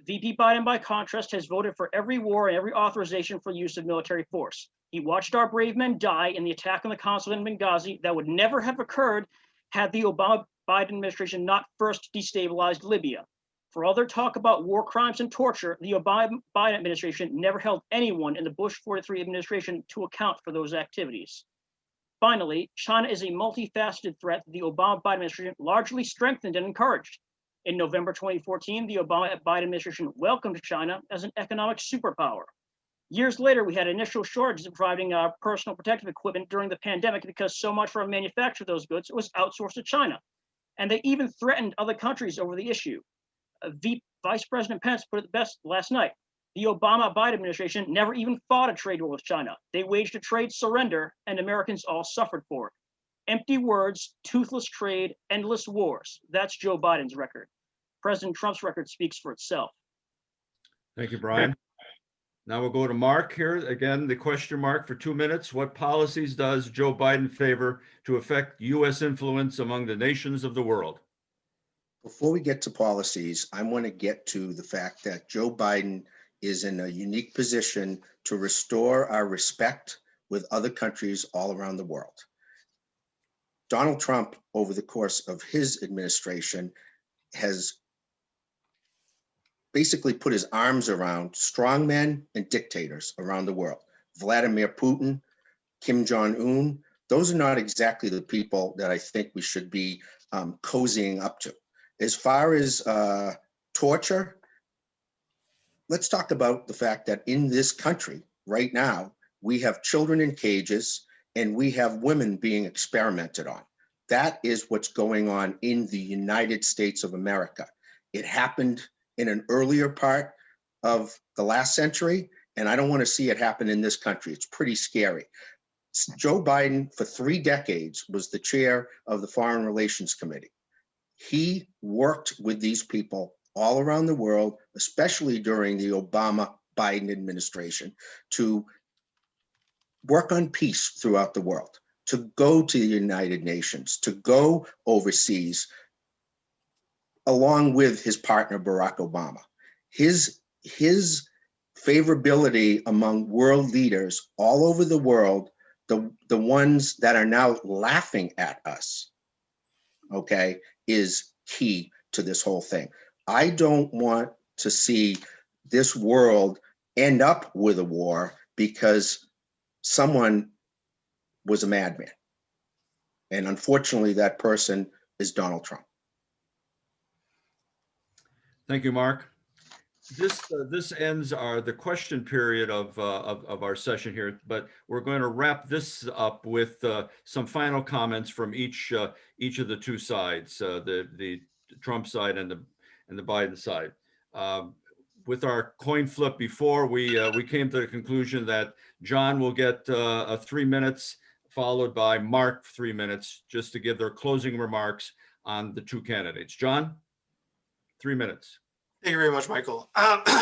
VP Biden, by contrast, has voted for every war and every authorization for use of military force. He watched our brave men die in the attack on the consulate in Benghazi that would never have occurred had the Obama-Biden administration not first destabilized Libya. For all their talk about war crimes and torture, the Obama-Biden administration never held anyone in the Bush 43 administration to account for those activities. Finally, China is a multifaceted threat that the Obama-Biden administration largely strengthened and encouraged. In November 2014, the Obama-Biden administration welcomed China as an economic superpower. Years later, we had initial shortages of providing personal protective equipment during the pandemic because so much for our manufacture of those goods was outsourced to China. And they even threatened other countries over the issue. Vice President Pence put it best last night. The Obama-Biden administration never even fought a trade war with China. They waged a trade surrender, and Americans all suffered for it. Empty words, toothless trade, endless wars. That's Joe Biden's record. President Trump's record speaks for itself. Thank you, Brian. Now we'll go to Mark here. Again, the question mark for 2 minutes. What policies does Joe Biden favor to affect U.S. influence among the nations of the world? Before we get to policies, I want to get to the fact that Joe Biden is in a unique position to restore our respect with other countries all around the world. Donald Trump, over the course of his administration, has basically put his arms around strongmen and dictators around the world. Vladimir Putin, Kim Jong-un, those are not exactly the people that I think we should be cozying up to. As far as torture, let's talk about the fact that in this country right now, we have children in cages and we have women being experimented on. That is what's going on in the United States of America. It happened in an earlier part of the last century, and I don't want to see it happen in this country. It's pretty scary. Joe Biden, for 3 decades, was the chair of the Foreign Relations Committee. He worked with these people all around the world, especially during the Obama-Biden administration, to work on peace throughout the world, to go to the United Nations, to go overseas, along with his partner, Barack Obama. His favorability among world leaders all over the world, the ones that are now laughing at us, okay, is key to this whole thing. I don't want to see this world end up with a war because someone was a madman. And unfortunately, that person is Donald Trump. Thank you, Mark. This ends the question period of our session here, but we're going to wrap this up with some final comments from each of the two sides, the Trump side and the Biden side. With our coin flip before, we came to the conclusion that John will get 3 minutes, followed by Mark 3 minutes, just to give their closing remarks on the two candidates. John, 3 minutes. Thank you very much, Michael.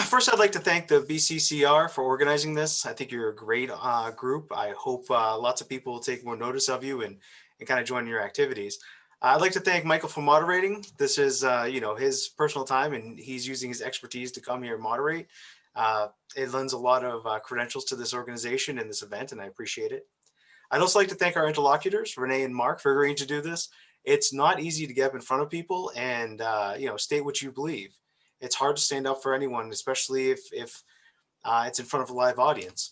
First, I'd like to thank the BCCR for organizing this. I think you're a great group. I hope lots of people will take more notice of you and kind of join your activities. I'd like to thank Michael for moderating. This is his personal time, and he's using his expertise to come here and moderate. It lends a lot of credentials to this organization and this event, and I appreciate it. I'd also like to thank our interlocutors, Renee and Mark, for agreeing to do this. It's not easy to get up in front of people and state what you believe. It's hard to stand up for anyone, especially if it's in front of a live audience.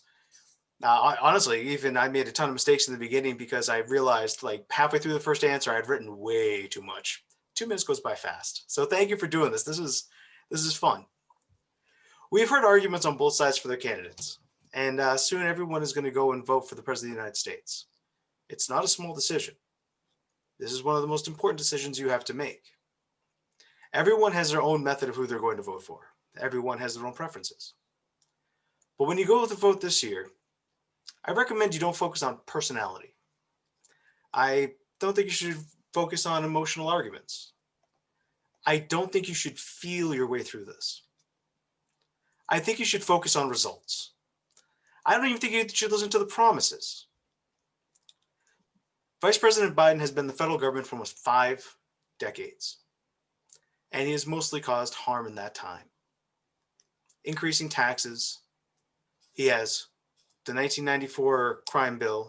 Honestly, even I made a ton of mistakes in the beginning because I realized like halfway through the first answer, I'd written way too much. 2 minutes goes by fast. So thank you for doing this. This is fun. We've heard arguments on both sides for their candidates, and soon everyone is going to go and vote for the President of the United States. It's not a small decision. This is one of the most important decisions you have to make. Everyone has their own method of who they're going to vote for. Everyone has their own preferences. But when you go to vote this year, I recommend you don't focus on personality. I don't think you should focus on emotional arguments. I don't think you should feel your way through this. I think you should focus on results. I don't even think you should listen to the promises. Vice President Biden has been in the federal government for almost 5 decades. And he has mostly caused harm in that time. Increasing taxes. He has the 1994 crime bill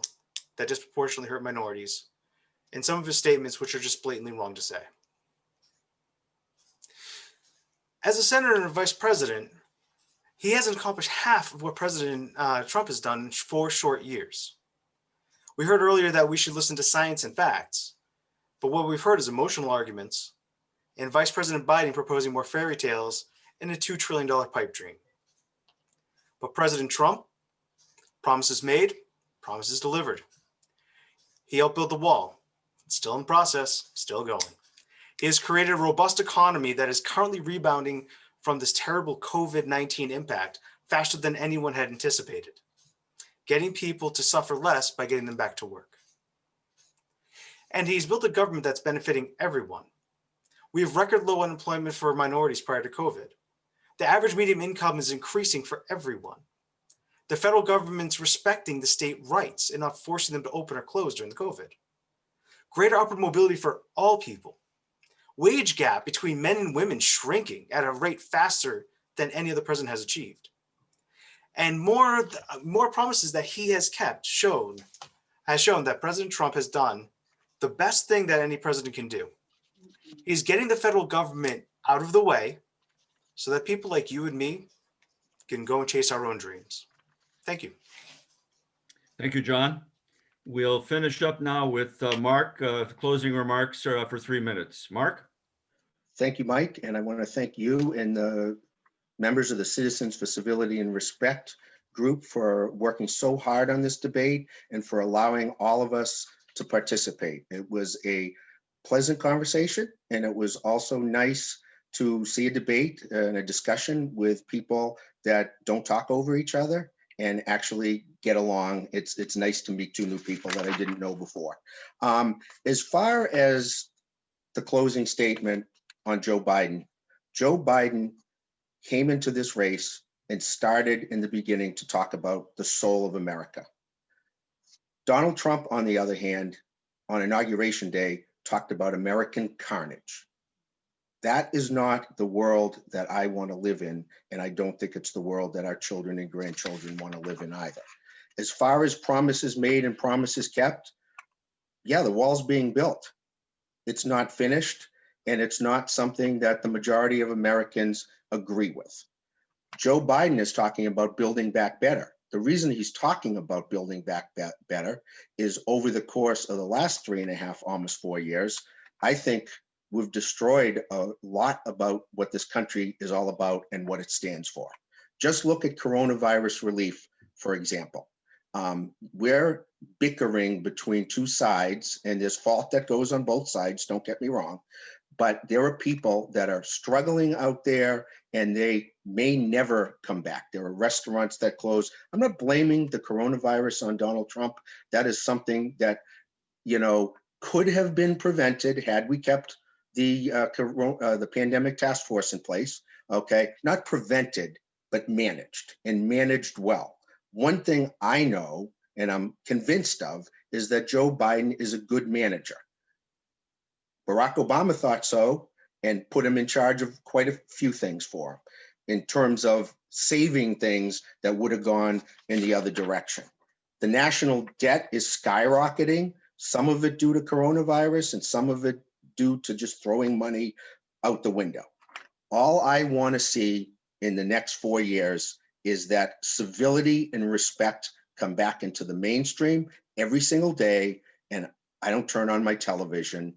that disproportionately hurt minorities, and some of his statements which are just blatantly wrong to say. As a senator and a vice president, he hasn't accomplished half of what President Trump has done in 4 short years. We heard earlier that we should listen to science and facts, but what we've heard is emotional arguments, and Vice President Biden proposing more fairy tales and a $2 trillion pipe dream. But President Trump, promises made, promises delivered. He helped build the wall. It's still in process, still going. He has created a robust economy that is currently rebounding from this terrible COVID-19 impact faster than anyone had anticipated, getting people to suffer less by getting them back to work. And he's built a government that's benefiting everyone. We have record low unemployment for minorities prior to COVID. The average median income is increasing for everyone. The federal government's respecting the state rights and not forcing them to open or close during the COVID. Greater upward mobility for all people. Wage gap between men and women shrinking at a rate faster than any other president has achieved. And more promises that he has kept has shown that President Trump has done the best thing that any president can do. He's getting the federal government out of the way so that people like you and me can go and chase our own dreams. Thank you. Thank you, John. We'll finish up now with Mark, closing remarks for 3 minutes. Mark? Thank you, Mike. And I want to thank you and the members of the Citizens for Civility and Respect group for working so hard on this debate and for allowing all of us to participate. It was a pleasant conversation, and it was also nice to see a debate and a discussion with people that don't talk over each other and actually get along. It's nice to meet two new people that I didn't know before. As far as the closing statement on Joe Biden came into this race and started in the beginning to talk about the soul of America. Donald Trump, on the other hand, on Inauguration Day, talked about American carnage. That is not the world that I want to live in, and I don't think it's the world that our children and grandchildren want to live in either. As far as promises made and promises kept, yeah, the wall's being built. It's not finished, and it's not something that the majority of Americans agree with. Joe Biden is talking about building back better. The reason he's talking about building back better is over the course of the last 3.5, almost 4 years, I think we've destroyed a lot about what this country is all about and what it stands for. Just look at coronavirus relief, for example. We're bickering between two sides, and there's fault that goes on both sides, don't get me wrong, but there are people that are struggling out there and they may never come back. There are restaurants that close. I'm not blaming the coronavirus on Donald Trump. That is something that, could have been prevented had we kept the pandemic task force in place, okay? Not prevented, but managed, and managed well. One thing I know, and I'm convinced of, is that Joe Biden is a good manager. Barack Obama thought so and put him in charge of quite a few things for him in terms of saving things that would have gone in the other direction. The national debt is skyrocketing, some of it due to coronavirus and some of it due to just throwing money out the window. All I want to see in the next 4 years is that civility and respect come back into the mainstream every single day, and I don't turn on my television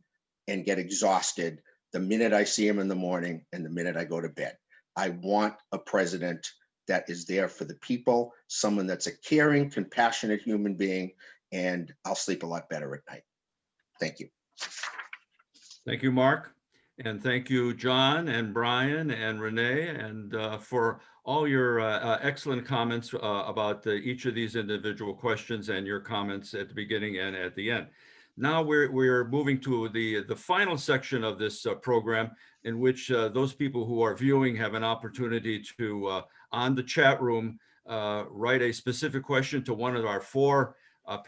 and get exhausted the minute I see him in the morning and the minute I go to bed. I want a president that is there for the people, someone that's a caring, compassionate human being, and I'll sleep a lot better at night. Thank you. Thank you, Mark. And thank you, John and Brian and Renee, and for all your excellent comments about each of these individual questions and your comments at the beginning and at the end. Now we're moving to the final section of this program, in which those people who are viewing have an opportunity to, on the chat room, write a specific question to one of our 4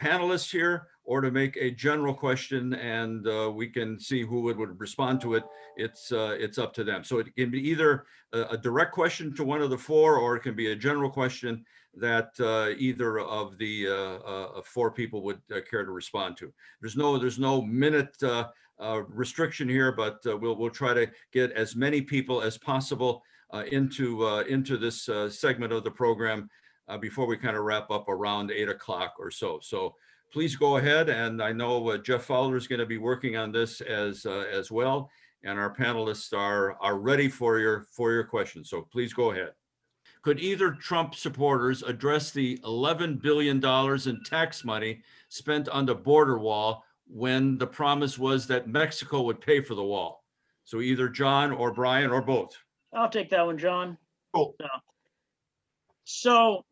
panelists here, or to make a general question, and we can see who would respond to it. It's up to them. So it can be either a direct question to one of the 4, or it can be a general question that either of the 4 people would care to respond to. There's no minute restriction here, but we'll try to get as many people as possible into this segment of the program before we kind of wrap up around 8 o'clock or so. So please go ahead, and I know Jeff Fowler is going to be working on this as well, and our panelists are ready for your questions. So please go ahead. Could either Trump supporters address the $11 billion in tax money spent on the border wall when the promise was that Mexico would pay for the wall? So either John or Brian or both. I'll take that one, John. Cool. So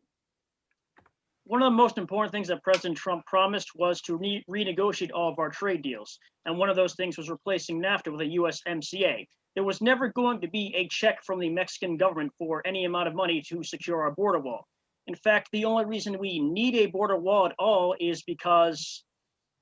one of the most important things that President Trump promised was to renegotiate all of our trade deals. And one of those things was replacing NAFTA with a USMCA. There was never going to be a check from the Mexican government for any amount of money to secure our border wall. In fact, the only reason we need a border wall at all is because,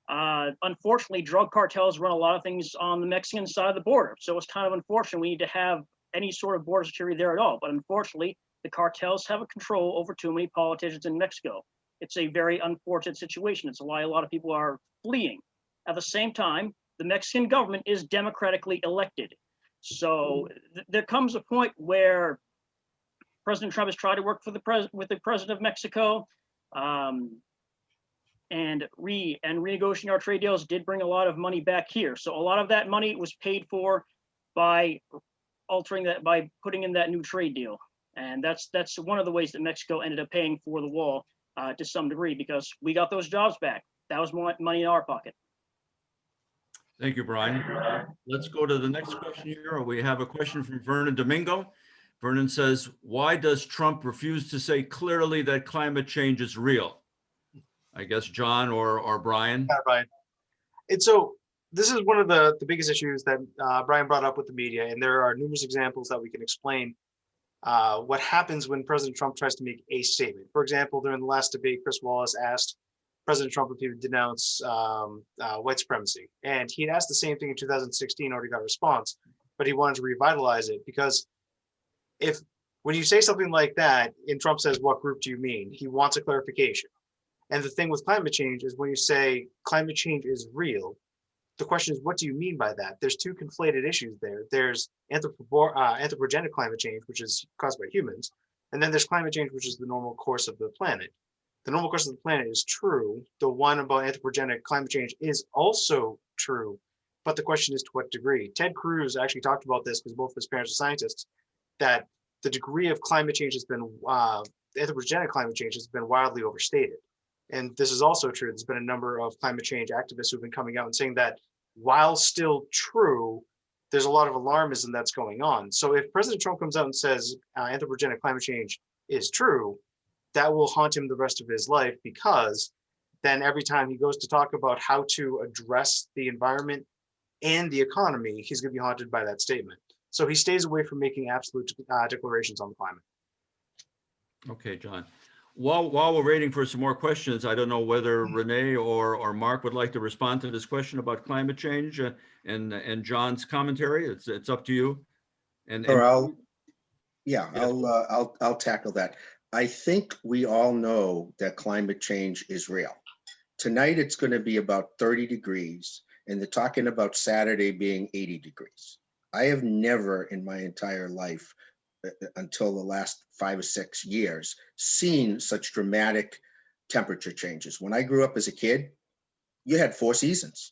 unfortunately, drug cartels run a lot of things on the Mexican side of the border. So it's kind of unfortunate we need to have any sort of border security there at all. But unfortunately, the cartels have a control over too many politicians in Mexico. It's a very unfortunate situation. It's why a lot of people are fleeing. At the same time, the Mexican government is democratically elected. So there comes a point where President Trump has tried to work with the president of Mexico, and renegotiating our trade deals did bring a lot of money back here. So a lot of that money was paid for by altering that, by putting in that new trade deal. And that's one of the ways that Mexico ended up paying for the wall to some degree, because we got those jobs back. That was more money in our pocket. Thank you, Brian. Let's go to the next question here. We have a question from Vernon Domingo. Vernon says, why does Trump refuse to say clearly that climate change is real? I guess John or Brian. Yeah, Brian. And so this is one of the biggest issues that Brian brought up with the media, and there are numerous examples that we can explain what happens when President Trump tries to make a statement. For example, during the last debate, Chris Wallace asked President Trump if he would denounce white supremacy. And he had asked the same thing in 2016, already got a response, but he wanted to revitalize it, because when you say something like that, and Trump says, what group do you mean? He wants a clarification. And the thing with climate change is when you say climate change is real, the question is, what do you mean by that? There's two conflated issues there. There's anthropogenic climate change, which is caused by humans. And then there's climate change, which is the normal course of the planet. The normal course of the planet is true. The one about anthropogenic climate change is also true. But the question is to what degree? Ted Cruz actually talked about this, because both of his parents are scientists, that the degree of climate change has been, anthropogenic climate change has been wildly overstated. And this is also true. There's been a number of climate change activists who've been coming out and saying that while still true, there's a lot of alarmism that's going on. So if President Trump comes out and says anthropogenic climate change is true, that will haunt him the rest of his life, because then every time he goes to talk about how to address the environment and the economy, he's going to be haunted by that statement. So he stays away from making absolute declarations on the climate. Okay, John. While we're waiting for some more questions, I don't know whether Renee or Mark would like to respond to this question about climate change and John's commentary. It's up to you. Or I'll tackle that. I think we all know that climate change is real. Tonight it's going to be about 30 degrees, and they're talking about Saturday being 80 degrees. I have never in my entire life, until the last 5 or 6 years, seen such dramatic temperature changes. When I grew up as a kid, you had 4 seasons: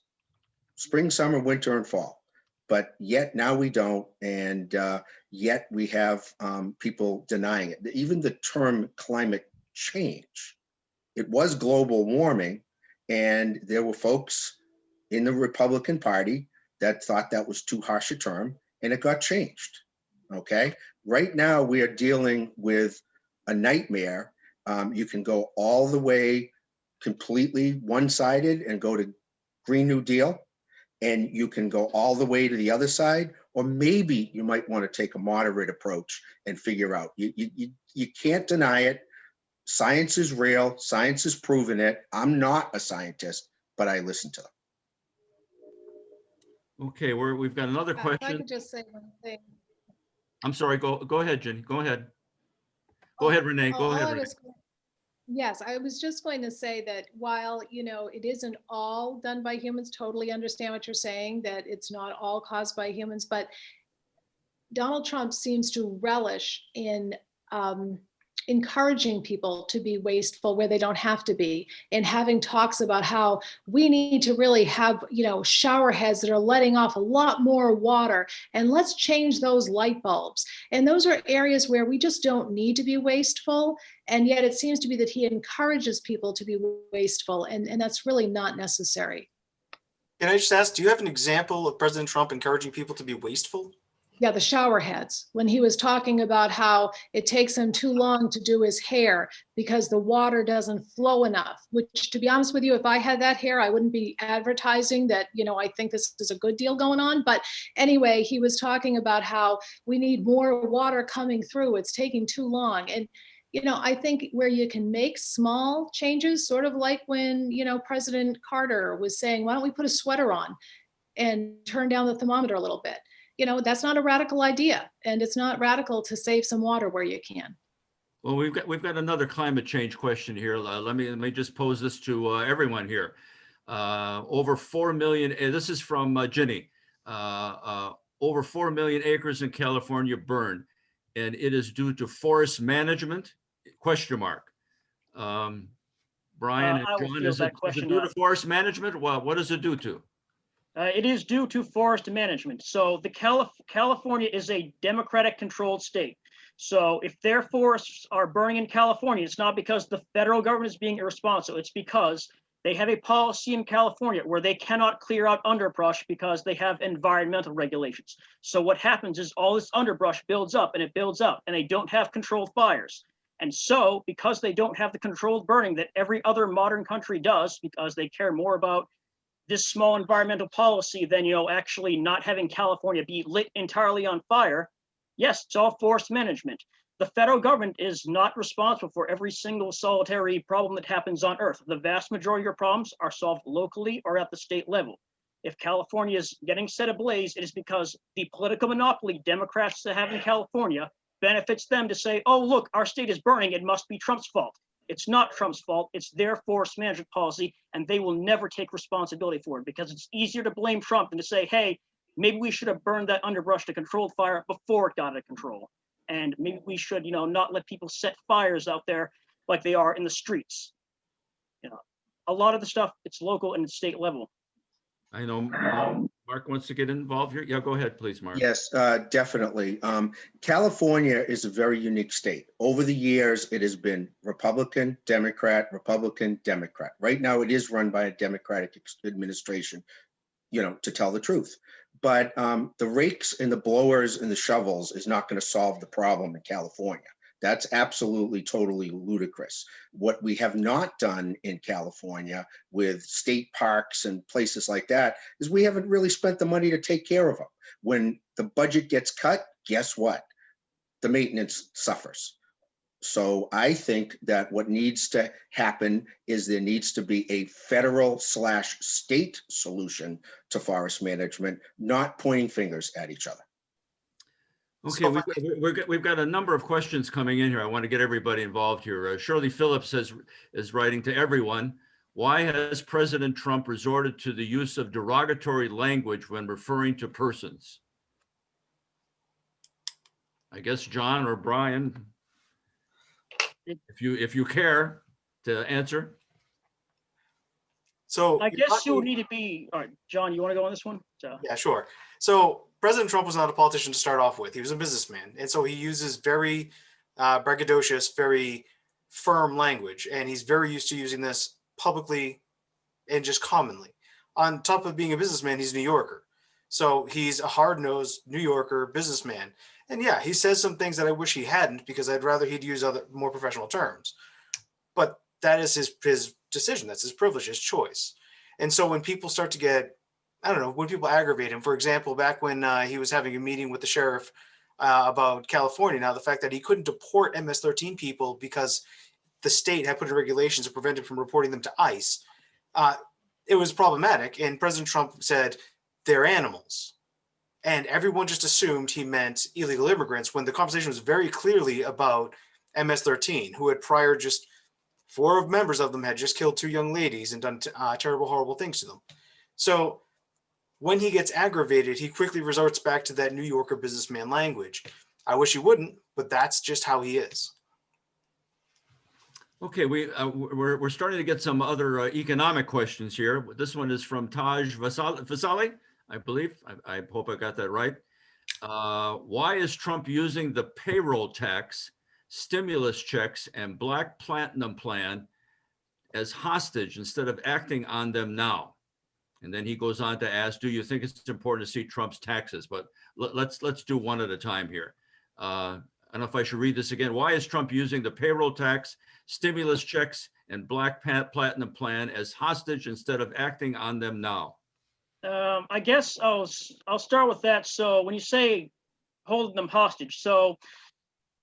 spring, summer, winter, and fall. But yet now we don't, and yet we have people denying it. Even the term climate change, it was global warming, and there were folks in the Republican Party that thought that was too harsh a term, and it got changed. Okay, right now we are dealing with a nightmare. You can go all the way completely one-sided and go to Green New Deal, and you can go all the way to the other side, or maybe you might want to take a moderate approach and figure out. You can't deny it. Science is real. Science has proven it. I'm not a scientist, but I listen to them. Okay, we've got another question. If I could just say one thing. I'm sorry, go ahead, Jenny, go ahead. Go ahead, Renee, go ahead, Renee. Yes, I was just going to say that while, it isn't all done by humans, totally understand what you're saying, that it's not all caused by humans, but Donald Trump seems to relish in encouraging people to be wasteful where they don't have to be, and having talks about how we need to really have, shower heads that are letting off a lot more water, and let's change those light bulbs. And those are areas where we just don't need to be wasteful. And yet it seems to be that he encourages people to be wasteful, and that's really not necessary. Can I just ask, do you have an example of President Trump encouraging people to be wasteful? Yeah, the shower heads, when he was talking about how it takes him too long to do his hair because the water doesn't flow enough, which, to be honest with you, if I had that hair, I wouldn't be advertising that, I think this is a good deal going on. But anyway, he was talking about how we need more water coming through. It's taking too long. And, I think where you can make small changes, sort of like when, President Carter was saying, why don't we put a sweater on and turn down the thermometer a little bit? That's not a radical idea, and it's not radical to save some water where you can. Well, we've got another climate change question here. Let me just pose this to everyone here. Over 4 million. This is from Ginny. Over 4 million acres in California burned, and it is due to forest management? ? Brian and John, is it due to forest management? What does it due to? It is due to forest management. So the California is a Democratic controlled state. So if their forests are burning in California, it's not because the federal government is being irresponsible. It's because they have a policy in California where they cannot clear out underbrush because they have environmental regulations. So what happens is all this underbrush builds up and it builds up, and they don't have controlled fires. And so because they don't have the controlled burning that every other modern country does, because they care more about this small environmental policy than, actually not having California be lit entirely on fire, yes, it's all forest management. The federal government is not responsible for every single solitary problem that happens on Earth. The vast majority of your problems are solved locally or at the state level. If California is getting set ablaze, it is because the political monopoly Democrats have in California benefits them to say, oh, look, our state is burning, it must be Trump's fault. It's not Trump's fault, it's their forest management policy, and they will never take responsibility for it, because it's easier to blame Trump than to say, hey, maybe we should have burned that underbrush to controlled fire before it got out of control. And maybe we should, not let people set fires out there like they are in the streets. A lot of the stuff, it's local and it's state level. I know Mark wants to get involved here. Yeah, go ahead, please, Mark. Yes, definitely. California is a very unique state. Over the years, it has been Republican, Democrat, Republican, Democrat. Right now, it is run by a Democratic administration, to tell the truth. But the rakes and the blowers and the shovels is not going to solve the problem in California. That's absolutely, totally ludicrous. What we have not done in California with state parks and places like that is we haven't really spent the money to take care of them. When the budget gets cut, guess what? The maintenance suffers. So I think that what needs to happen is there needs to be a federal/state solution to forest management, not pointing fingers at each other. Okay, we've got a number of questions coming in here. I want to get everybody involved here. Shirley Phillips is writing to everyone. Why has President Trump resorted to the use of derogatory language when referring to persons? I guess John or Brian, if you care to answer. So I guess you would need to be, all right, John, you want to go on this one? Yeah, sure. So President Trump was not a politician to start off with. He was a businessman. And so he uses very braggadocious, very firm language. And he's very used to using this publicly and just commonly. On top of being a businessman, he's a New Yorker. So he's a hard-nosed New Yorker businessman. And yeah, he says some things that I wish he hadn't, because I'd rather he'd use other more professional terms. But that is his decision. That's his privilege, his choice. And so when people start to get, I don't know, when people aggravate him, for example, back when he was having a meeting with the sheriff about California, now the fact that he couldn't deport MS-13 people because the state had put in regulations to prevent him from reporting them to ICE, it was problematic. And President Trump said, they're animals. And everyone just assumed he meant illegal immigrants, when the conversation was very clearly about MS-13, who had prior just 4 members of them had just killed 2 young ladies and done terrible, horrible things to them. So when he gets aggravated, he quickly resorts back to that New Yorker businessman language. I wish he wouldn't, but that's just how he is. Okay, we're starting to get some other economic questions here. This one is from Taj Vasali, I believe. I hope I got that right. Why is Trump using the payroll tax, stimulus checks, and Black Platinum Plan as hostage instead of acting on them now? And then he goes on to ask, do you think it's important to see Trump's taxes? But let's do one at a time here. I don't know if I should read this again. Why is Trump using the payroll tax, stimulus checks, and Black Platinum Plan as hostage instead of acting on them now? I guess I'll start with that. So when you say holding them hostage, so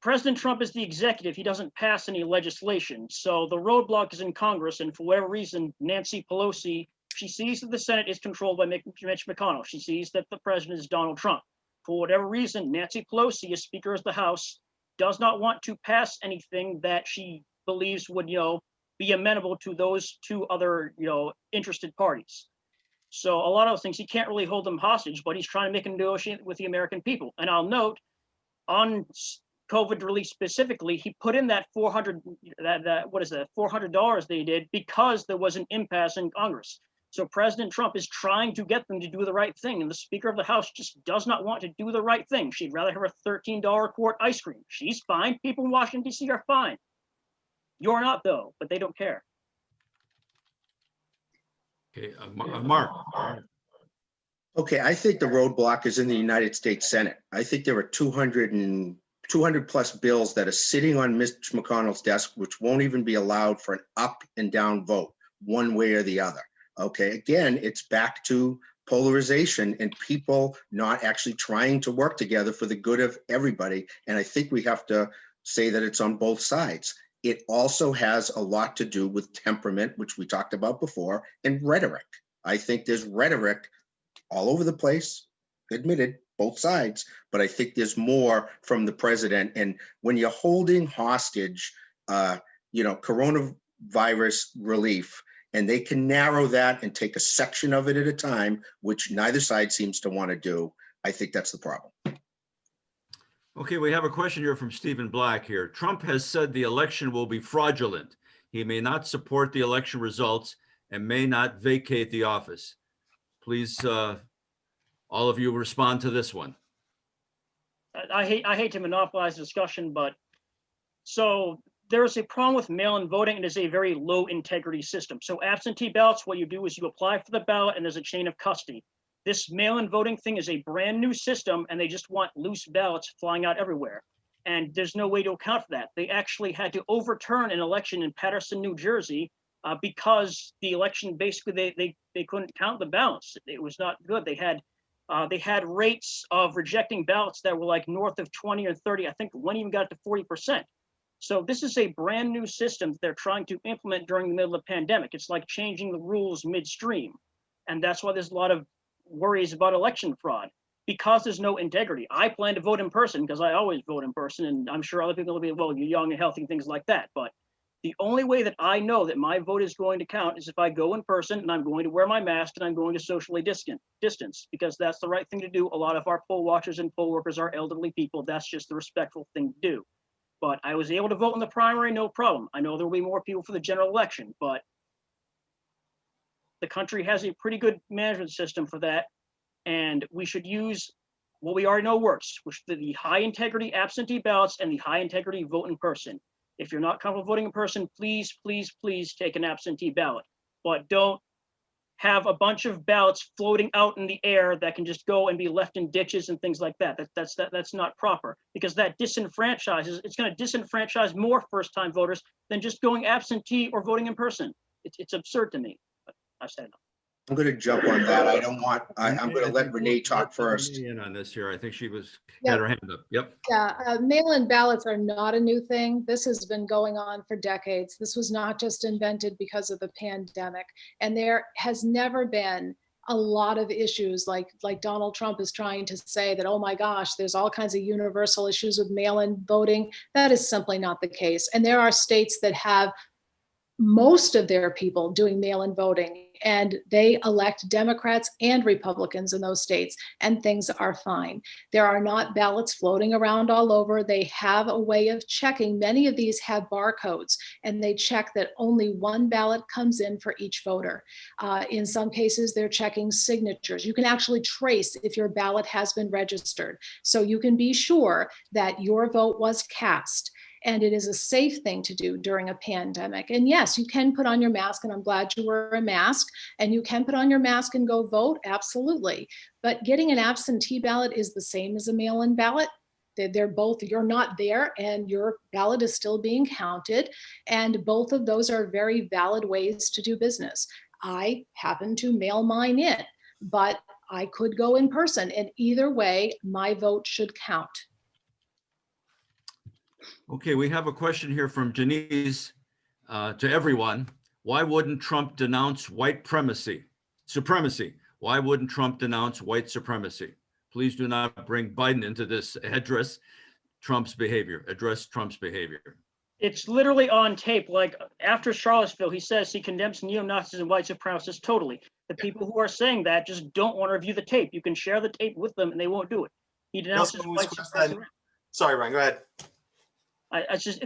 President Trump is the executive. He doesn't pass any legislation. So the roadblock is in Congress, and for whatever reason, Nancy Pelosi, she sees that the Senate is controlled by Mitch McConnell. She sees that the president is Donald Trump. For whatever reason, Nancy Pelosi, as Speaker of the House, does not want to pass anything that she believes would, be amenable to those 2 other, interested parties. So a lot of those things, he can't really hold them hostage, but he's trying to make a negotiation with the American people. And I'll note, on COVID relief specifically, he put in that $400 they did, because there was an impasse in Congress. So President Trump is trying to get them to do the right thing. And the Speaker of the House just does not want to do the right thing. She'd rather have a $13 quart ice cream. She's fine. People in Washington, D.C. are fine. You're not, though, but they don't care. Okay, Mark. Okay, I think the roadblock is in the United States Senate. I think there are 200 plus bills that are sitting on Mitch McConnell's desk, which won't even be allowed for an up and down vote, one way or the other. Okay, again, it's back to polarization and people not actually trying to work together for the good of everybody. And I think we have to say that it's on both sides. It also has a lot to do with temperament, which we talked about before, and rhetoric. I think there's rhetoric all over the place, admitted, both sides, but I think there's more from the president. And when you're holding hostage, coronavirus relief, and they can narrow that and take a section of it at a time, which neither side seems to want to do, I think that's the problem. Okay, we have a question here from Stephen Black here. Trump has said the election will be fraudulent. He may not support the election results and may not vacate the office. Please, all of you respond to this one. I hate to monopolize the discussion, but so there's a problem with mail-in voting. It is a very low integrity system. So absentee ballots, what you do is you apply for the ballot and there's a chain of custody. This mail-in voting thing is a brand new system and they just want loose ballots flying out everywhere. And there's no way to account for that. They actually had to overturn an election in Paterson, New Jersey, because the election, basically they couldn't count the ballots. It was not good. They had rates of rejecting ballots that were like north of 20 or 30. I think one even got to 40%. So this is a brand new system that they're trying to implement during the middle of the pandemic. It's like changing the rules midstream. And that's why there's a lot of worries about election fraud, because there's no integrity. I plan to vote in person because I always vote in person. And I'm sure other people will be, well, you're young and healthy, things like that. But the only way that I know that my vote is going to count is if I go in person and I'm going to wear my mask and I'm going to socially distance, because that's the right thing to do. A lot of our poll watchers and poll workers are elderly people. That's just the respectful thing to do. But I was able to vote in the primary, no problem. I know there will be more people for the general election, but the country has a pretty good management system for that. And we should use what we already know works, which is the high integrity absentee ballots and the high integrity vote in person. If you're not comfortable voting in person, please, please, please take an absentee ballot, but don't have a bunch of ballots floating out in the air that can just go and be left in ditches and things like that. That's not proper, because that disenfranchises, it's going to disenfranchise more first-time voters than just going absentee or voting in person. It's absurd to me. But I've said enough. I'm going to jump on that. I'm going to let Renee talk first. In on this here. I think she was Yep. had her hand up. Yep. Yeah, mail-in ballots are not a new thing. This has been going on for decades. This was not just invented because of the pandemic. And there has never been a lot of issues like Donald Trump is trying to say that, oh my gosh, there's all kinds of universal issues with mail-in voting. That is simply not the case. And there are states that have most of their people doing mail-in voting, and they elect Democrats and Republicans in those states, and things are fine. There are not ballots floating around all over. They have a way of checking. Many of these have barcodes, and they check that only one ballot comes in for each voter. In some cases, they're checking signatures. You can actually trace if your ballot has been registered, so you can be sure that your vote was cast. And it is a safe thing to do during a pandemic. And yes, you can put on your mask, and I'm glad you wear a mask, and you can put on your mask and go vote, absolutely. But getting an absentee ballot is the same as a mail-in ballot. They're both, you're not there and your ballot is still being counted. And both of those are very valid ways to do business. I happen to mail mine in, but I could go in person, and either way, my vote should count. Okay, we have a question here from Janice to everyone. Why wouldn't Trump denounce white supremacy? Why wouldn't Trump denounce white supremacy? Please do not bring Biden into this. Address Trump's behavior. It's literally on tape. Like after Charlottesville, he says he condemns neo-Nazis and white supremacists totally. The people who are saying that just don't want to review the tape. You can share the tape with them and they won't do it. He denounces white supremacy. Sorry, Ryan, go ahead.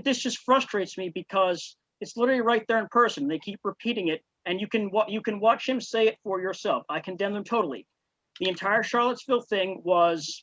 This just frustrates me because it's literally right there in person. They keep repeating it, And you can watch him say it for yourself. I condemn them totally. The entire Charlottesville thing was,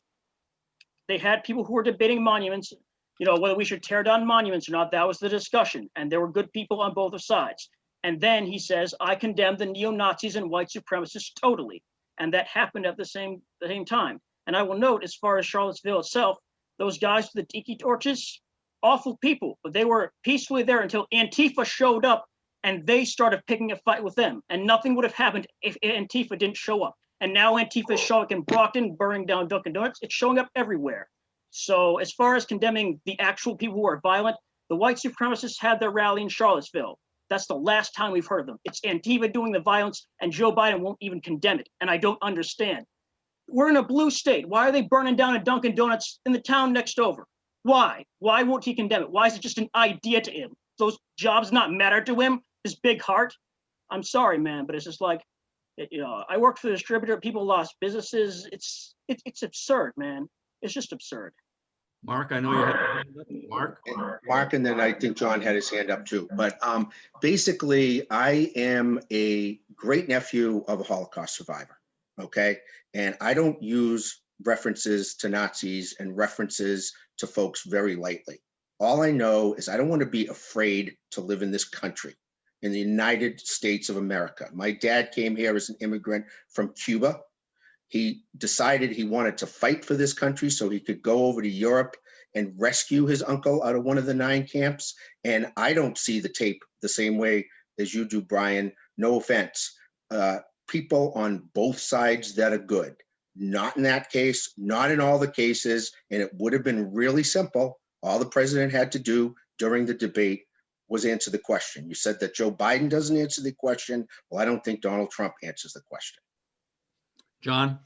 they had people who were debating monuments, you know, whether we should tear down monuments or not. That was the discussion. And there were good people on both sides. And then he says, I condemn the neo-Nazis and white supremacists totally. And that happened at the same time. And I will note, as far as Charlottesville itself, those guys with the tiki torches, awful people, but they were peacefully there until Antifa showed up and they started picking a fight with them. And nothing would have happened if Antifa didn't show up. And now Antifa is showing up in Brockton, burning down Dunkin' Donuts. It's showing up everywhere. So as far as condemning the actual people who are violent, the white supremacists had their rally in Charlottesville. That's the last time we've heard of them. It's Antifa doing the violence, and Joe Biden won't even condemn it. And I don't understand. We're in a blue state. Why are they burning down a Dunkin' Donuts in the town next over? Why? Why won't he condemn it? Why is it just an idea to him? Those jobs not matter to him? His big heart? I'm sorry, man, but it's just like, you know, I worked for the distributor. People lost businesses. It's absurd, man. It's just absurd. Mark, I know you have your hand up. Mark? Mark, and then I think John had his hand up too. But basically, I am a great nephew of a Holocaust survivor, okay? And I don't use references to Nazis and references to folks very lightly. All I know is I don't want to be afraid to live in this country, in the United States of America. My dad came here as an immigrant from Cuba. He decided he wanted to fight for this country so he could go over to Europe and rescue his uncle out of one of the 9 camps. And I don't see the tape the same way as you do, Brian. No offense. People on both sides that are good. Not in that case, not in all the cases. And it would have been really simple. All the president had to do during the debate was answer the question. You said that Joe Biden doesn't answer the question. Well, I don't think Donald Trump answers the question. John?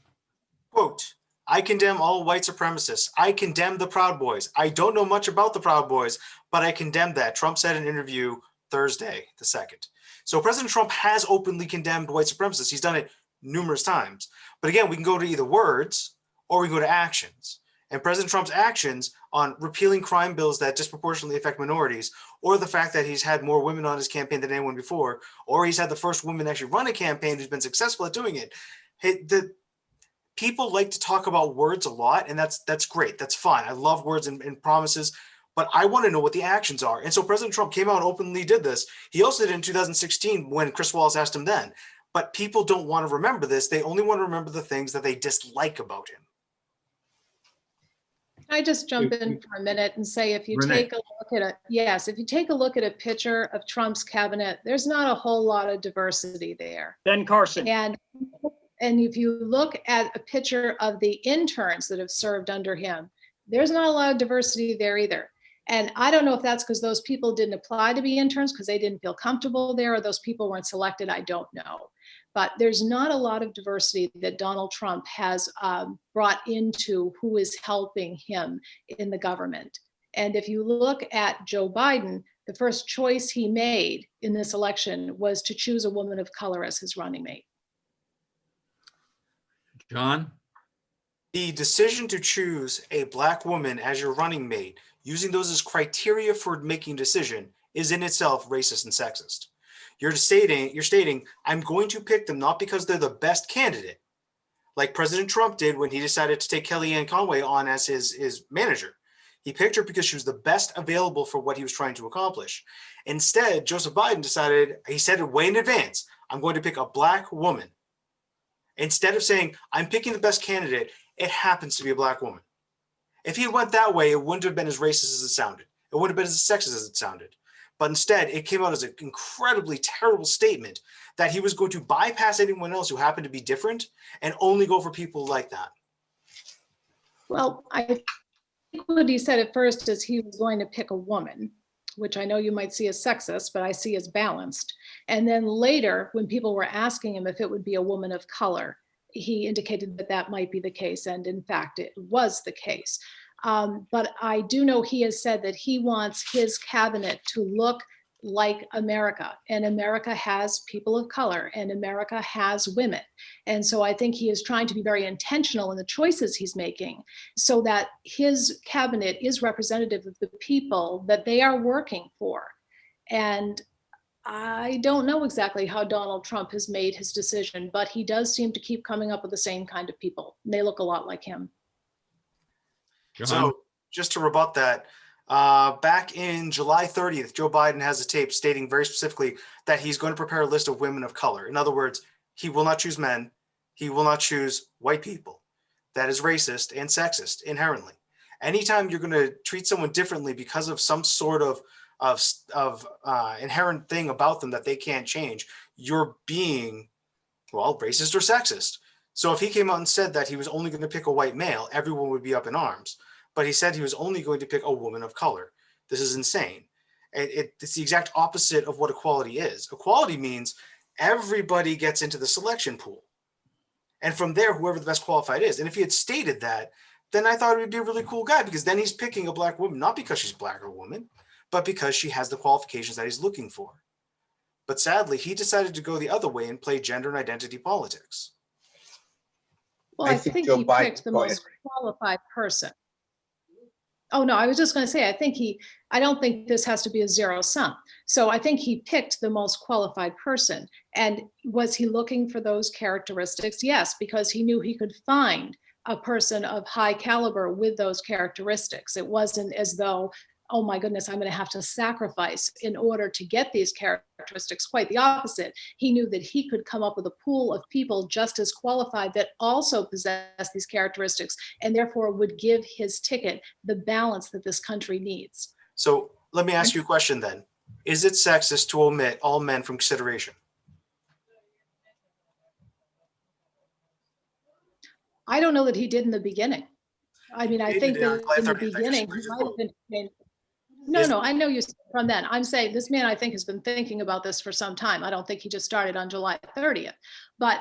Quote, I condemn all white supremacists. I condemn the Proud Boys. I don't know much about the Proud Boys, but I condemn that. Trump said in an interview Thursday, the 2nd. So President Trump has openly condemned white supremacists. He's done it numerous times. But again, we can go to either words or we go to actions. And President Trump's actions on repealing crime bills that disproportionately affect minorities, or the fact that he's had more women on his campaign than anyone before, or he's had the first woman actually run a campaign who's been successful at doing it. The people like to talk about words a lot, and that's great. That's fine. I love words and promises, but I want to know what the actions are. And so President Trump came out and openly did this. He also did it in 2016 when Chris Wallace asked him then. But people don't want to remember this. They only want to remember the things that they dislike about him. I just jump in for a minute and say, if you Renee. take a look at if you take a look at a picture of Trump's cabinet, there's not a whole lot of diversity there. Ben Carson. And if you look at a picture of the interns that have served under him, there's not a lot of diversity there either. And I don't know if that's because those people didn't apply to be interns because they didn't feel comfortable there, or those people weren't selected. I don't know. But there's not a lot of diversity that Donald Trump has brought into who is helping him in the government. And if you look at Joe Biden, the first choice he made in this election was to choose a woman of color as his running mate. John? The decision to choose a Black woman as your running mate, using those as criteria for making a decision, is in itself racist and sexist. You're stating, I'm going to pick them not because they're the best candidate, like President Trump did when he decided to take Kellyanne Conway on as his manager. He picked her because she was the best available for what he was trying to accomplish. Instead, Joseph Biden decided, he said it way in advance, I'm going to pick a Black woman. Instead of saying, I'm picking the best candidate, it happens to be a Black woman. If he went that way, it wouldn't have been as racist as it sounded. It wouldn't have been as sexist as it sounded. But instead, it came out as an incredibly terrible statement that he was going to bypass anyone else who happened to be different and only go for people like that. Well, I think what he said at first is he was going to pick a woman, which I know you might see as sexist, but I see as balanced. And then later, when people were asking him if it would be a woman of color, he indicated that that might be the case. And in fact, it was the case. But I do know he has said that he wants his cabinet to look like America, and America has people of color, and America has women. And so I think he is trying to be very intentional in the choices he's making so that his cabinet is representative of the people that they are working for. And I don't know exactly how Donald Trump has made his decision, but he does seem to keep coming up with the same kind of people. They look a lot like him. John? So just to rebut that, back in July 30th, Joe Biden has a tape stating very specifically that he's going to prepare a list of women of color. In other words, he will not choose men. He will not choose white people. That is racist and sexist inherently. Anytime you're going to treat someone differently because of some sort of inherent thing about them that they can't change, you're being, well, racist or sexist. So if he came out and said that he was only going to pick a white male, everyone would be up in arms. But he said he was only going to pick a woman of color. This is insane. It's the exact opposite of what equality is. Equality means everybody gets into the selection pool. And from there, whoever the best qualified is. And if he had stated that, then I thought he would be a really cool guy, because then he's picking a black woman, not because she's black or a woman, but because she has the qualifications that he's looking for. But sadly, he decided to go the other way and play gender and identity politics. Well, I I think think Joe he Biden- picked the go ahead. most qualified person. Oh, no, I was just going to say, I don't think this has to be a zero sum. So I think he picked the most qualified person. And was he looking for those characteristics? Yes, because he knew he could find a person of high caliber with those characteristics. It wasn't as though, oh my goodness, I'm going to have to sacrifice in order to get these characteristics. Quite the opposite. He knew that he could come up with a pool of people just as qualified that also possess these characteristics, and therefore would give his ticket the balance that this country needs. So let me ask you a question then. Is it sexist to omit all men from consideration? I don't know that he did in the beginning. I mean, I He think did on that July in the 30th. I just beginning, read he your might have quote. been saying, no, I know you said from then. I'm saying this man, I think, has been thinking about this for some time. I don't think he just started on July 30th. But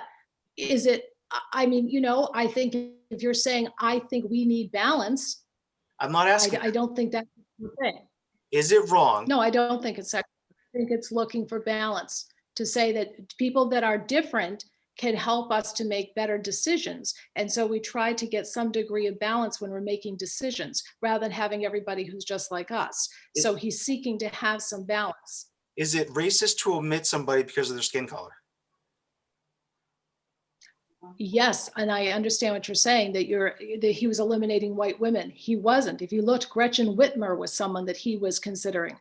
is it, I mean, I think if you're saying, I think we need balance, I'm not asking. I don't think that's the thing. Is it wrong? No, I don't think it's sexist. I think it's looking for balance, to say that people that are different can help us to make better decisions. And so we try to get some degree of balance when we're making decisions, rather than having everybody who's just like us. So he's seeking to have some balance. Is it racist to omit somebody because of their skin color? Yes, and I understand what you're saying, that he was eliminating white women. He wasn't. If you looked, Gretchen Whitmer was someone that he was considering.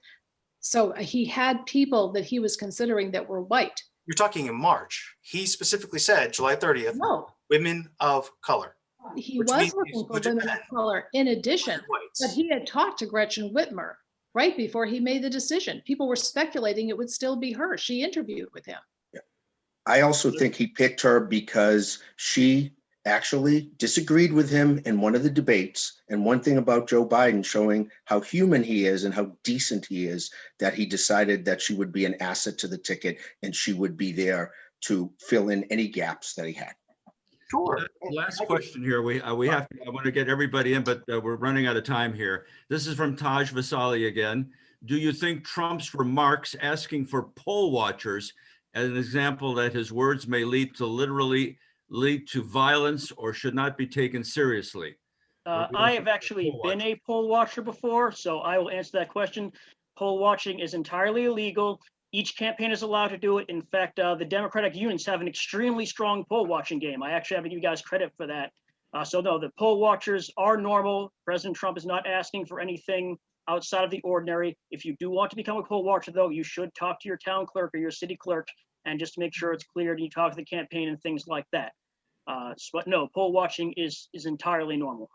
So he had people that he was considering that were white. You're talking in March. He specifically said July 30th, No, women of color. he Which was means looking he's for legit women men. of color in addition, Whites. but he had talked to Gretchen Whitmer right before he made the decision. People were speculating it would still be her. She interviewed with him. I also think he picked her because she actually disagreed with him in one of the debates. And one thing about Joe Biden, showing how human he is and how decent he is, that he decided that she would be an asset to the ticket and she would be there to fill in any gaps that he had. Sure. Last question here. I want to get everybody in, but we're running out of time here. This is from Taj Vasali again. Do you think Trump's remarks asking for poll watchers as an example that his words may lead to violence or should not be taken seriously? I have actually been a poll watcher before, so I will answer that question. Poll watching is entirely illegal. Each campaign is allowed to do it. In fact, the Democratic unions have an extremely strong poll watching game. I actually have to give you guys credit for that. So no, the poll watchers are normal. President Trump is not asking for anything outside of the ordinary. If you do want to become a poll watcher, though, you should talk to your town clerk or your city clerk and just make sure it's clear and you talk to the campaign and things like that. But no, poll watching is entirely normal.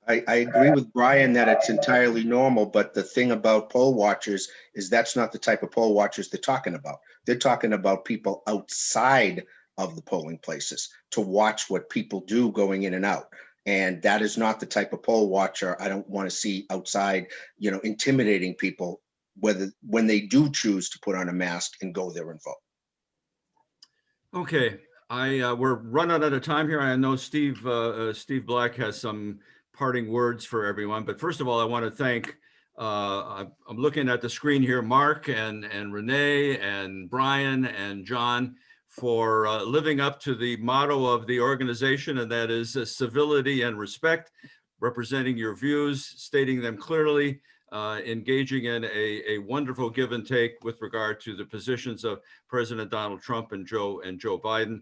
I agree with Brian that it's entirely normal, but the thing about poll watchers is that's not the type of poll watchers they're talking about. They're talking about people outside of the polling places to watch what people do going in and out. And that is not the type of poll watcher I don't want to see outside, intimidating people, when they do choose to put on a mask and go there and vote. Okay, we're running out of time here. I know Steve Black has some parting words for everyone, but first of all, I want to thank, I'm looking at the screen here, Mark and Renee and Brian and John for living up to the motto of the organization, and that is civility and respect, representing your views, stating them clearly, engaging in a wonderful give and take with regard to the positions of President Donald Trump and Joe Biden.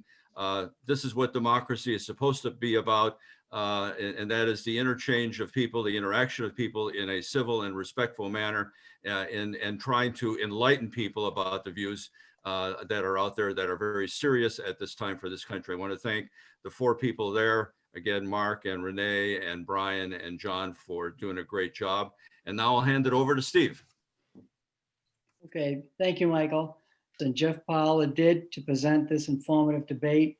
This is what democracy is supposed to be about, and that is the interchange of people, the interaction of people in a civil and respectful manner, and trying to enlighten people about the views that are out there that are very serious at this time for this country. I want to thank the 4 people there, again, Mark and Renee and Brian and John, for doing a great job. And now I'll hand it over to Steve. Okay, thank you, Michael. And Jeff Powell did to present this informative debate.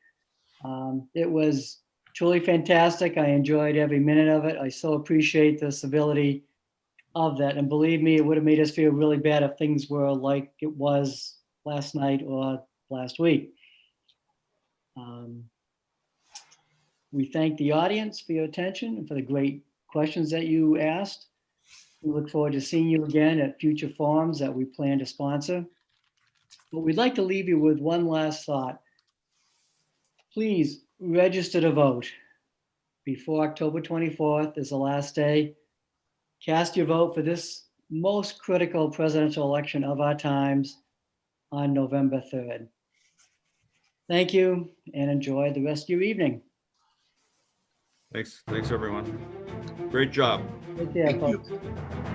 It was truly fantastic. I enjoyed every minute of it. I so appreciate the civility of that. And believe me, it would have made us feel really bad if things were like it was last night or last week. We thank the audience for your attention and for the great questions that you asked. We look forward to seeing you again at future forums that we plan to sponsor. But we'd like to leave you with one last thought. Please register to vote. Before October 24th is the last day. Cast your vote for this most critical presidential election of our times on November 3rd. Thank you and enjoy the rest of your evening. Thanks everyone. Great job. Take care, Thank you. folks.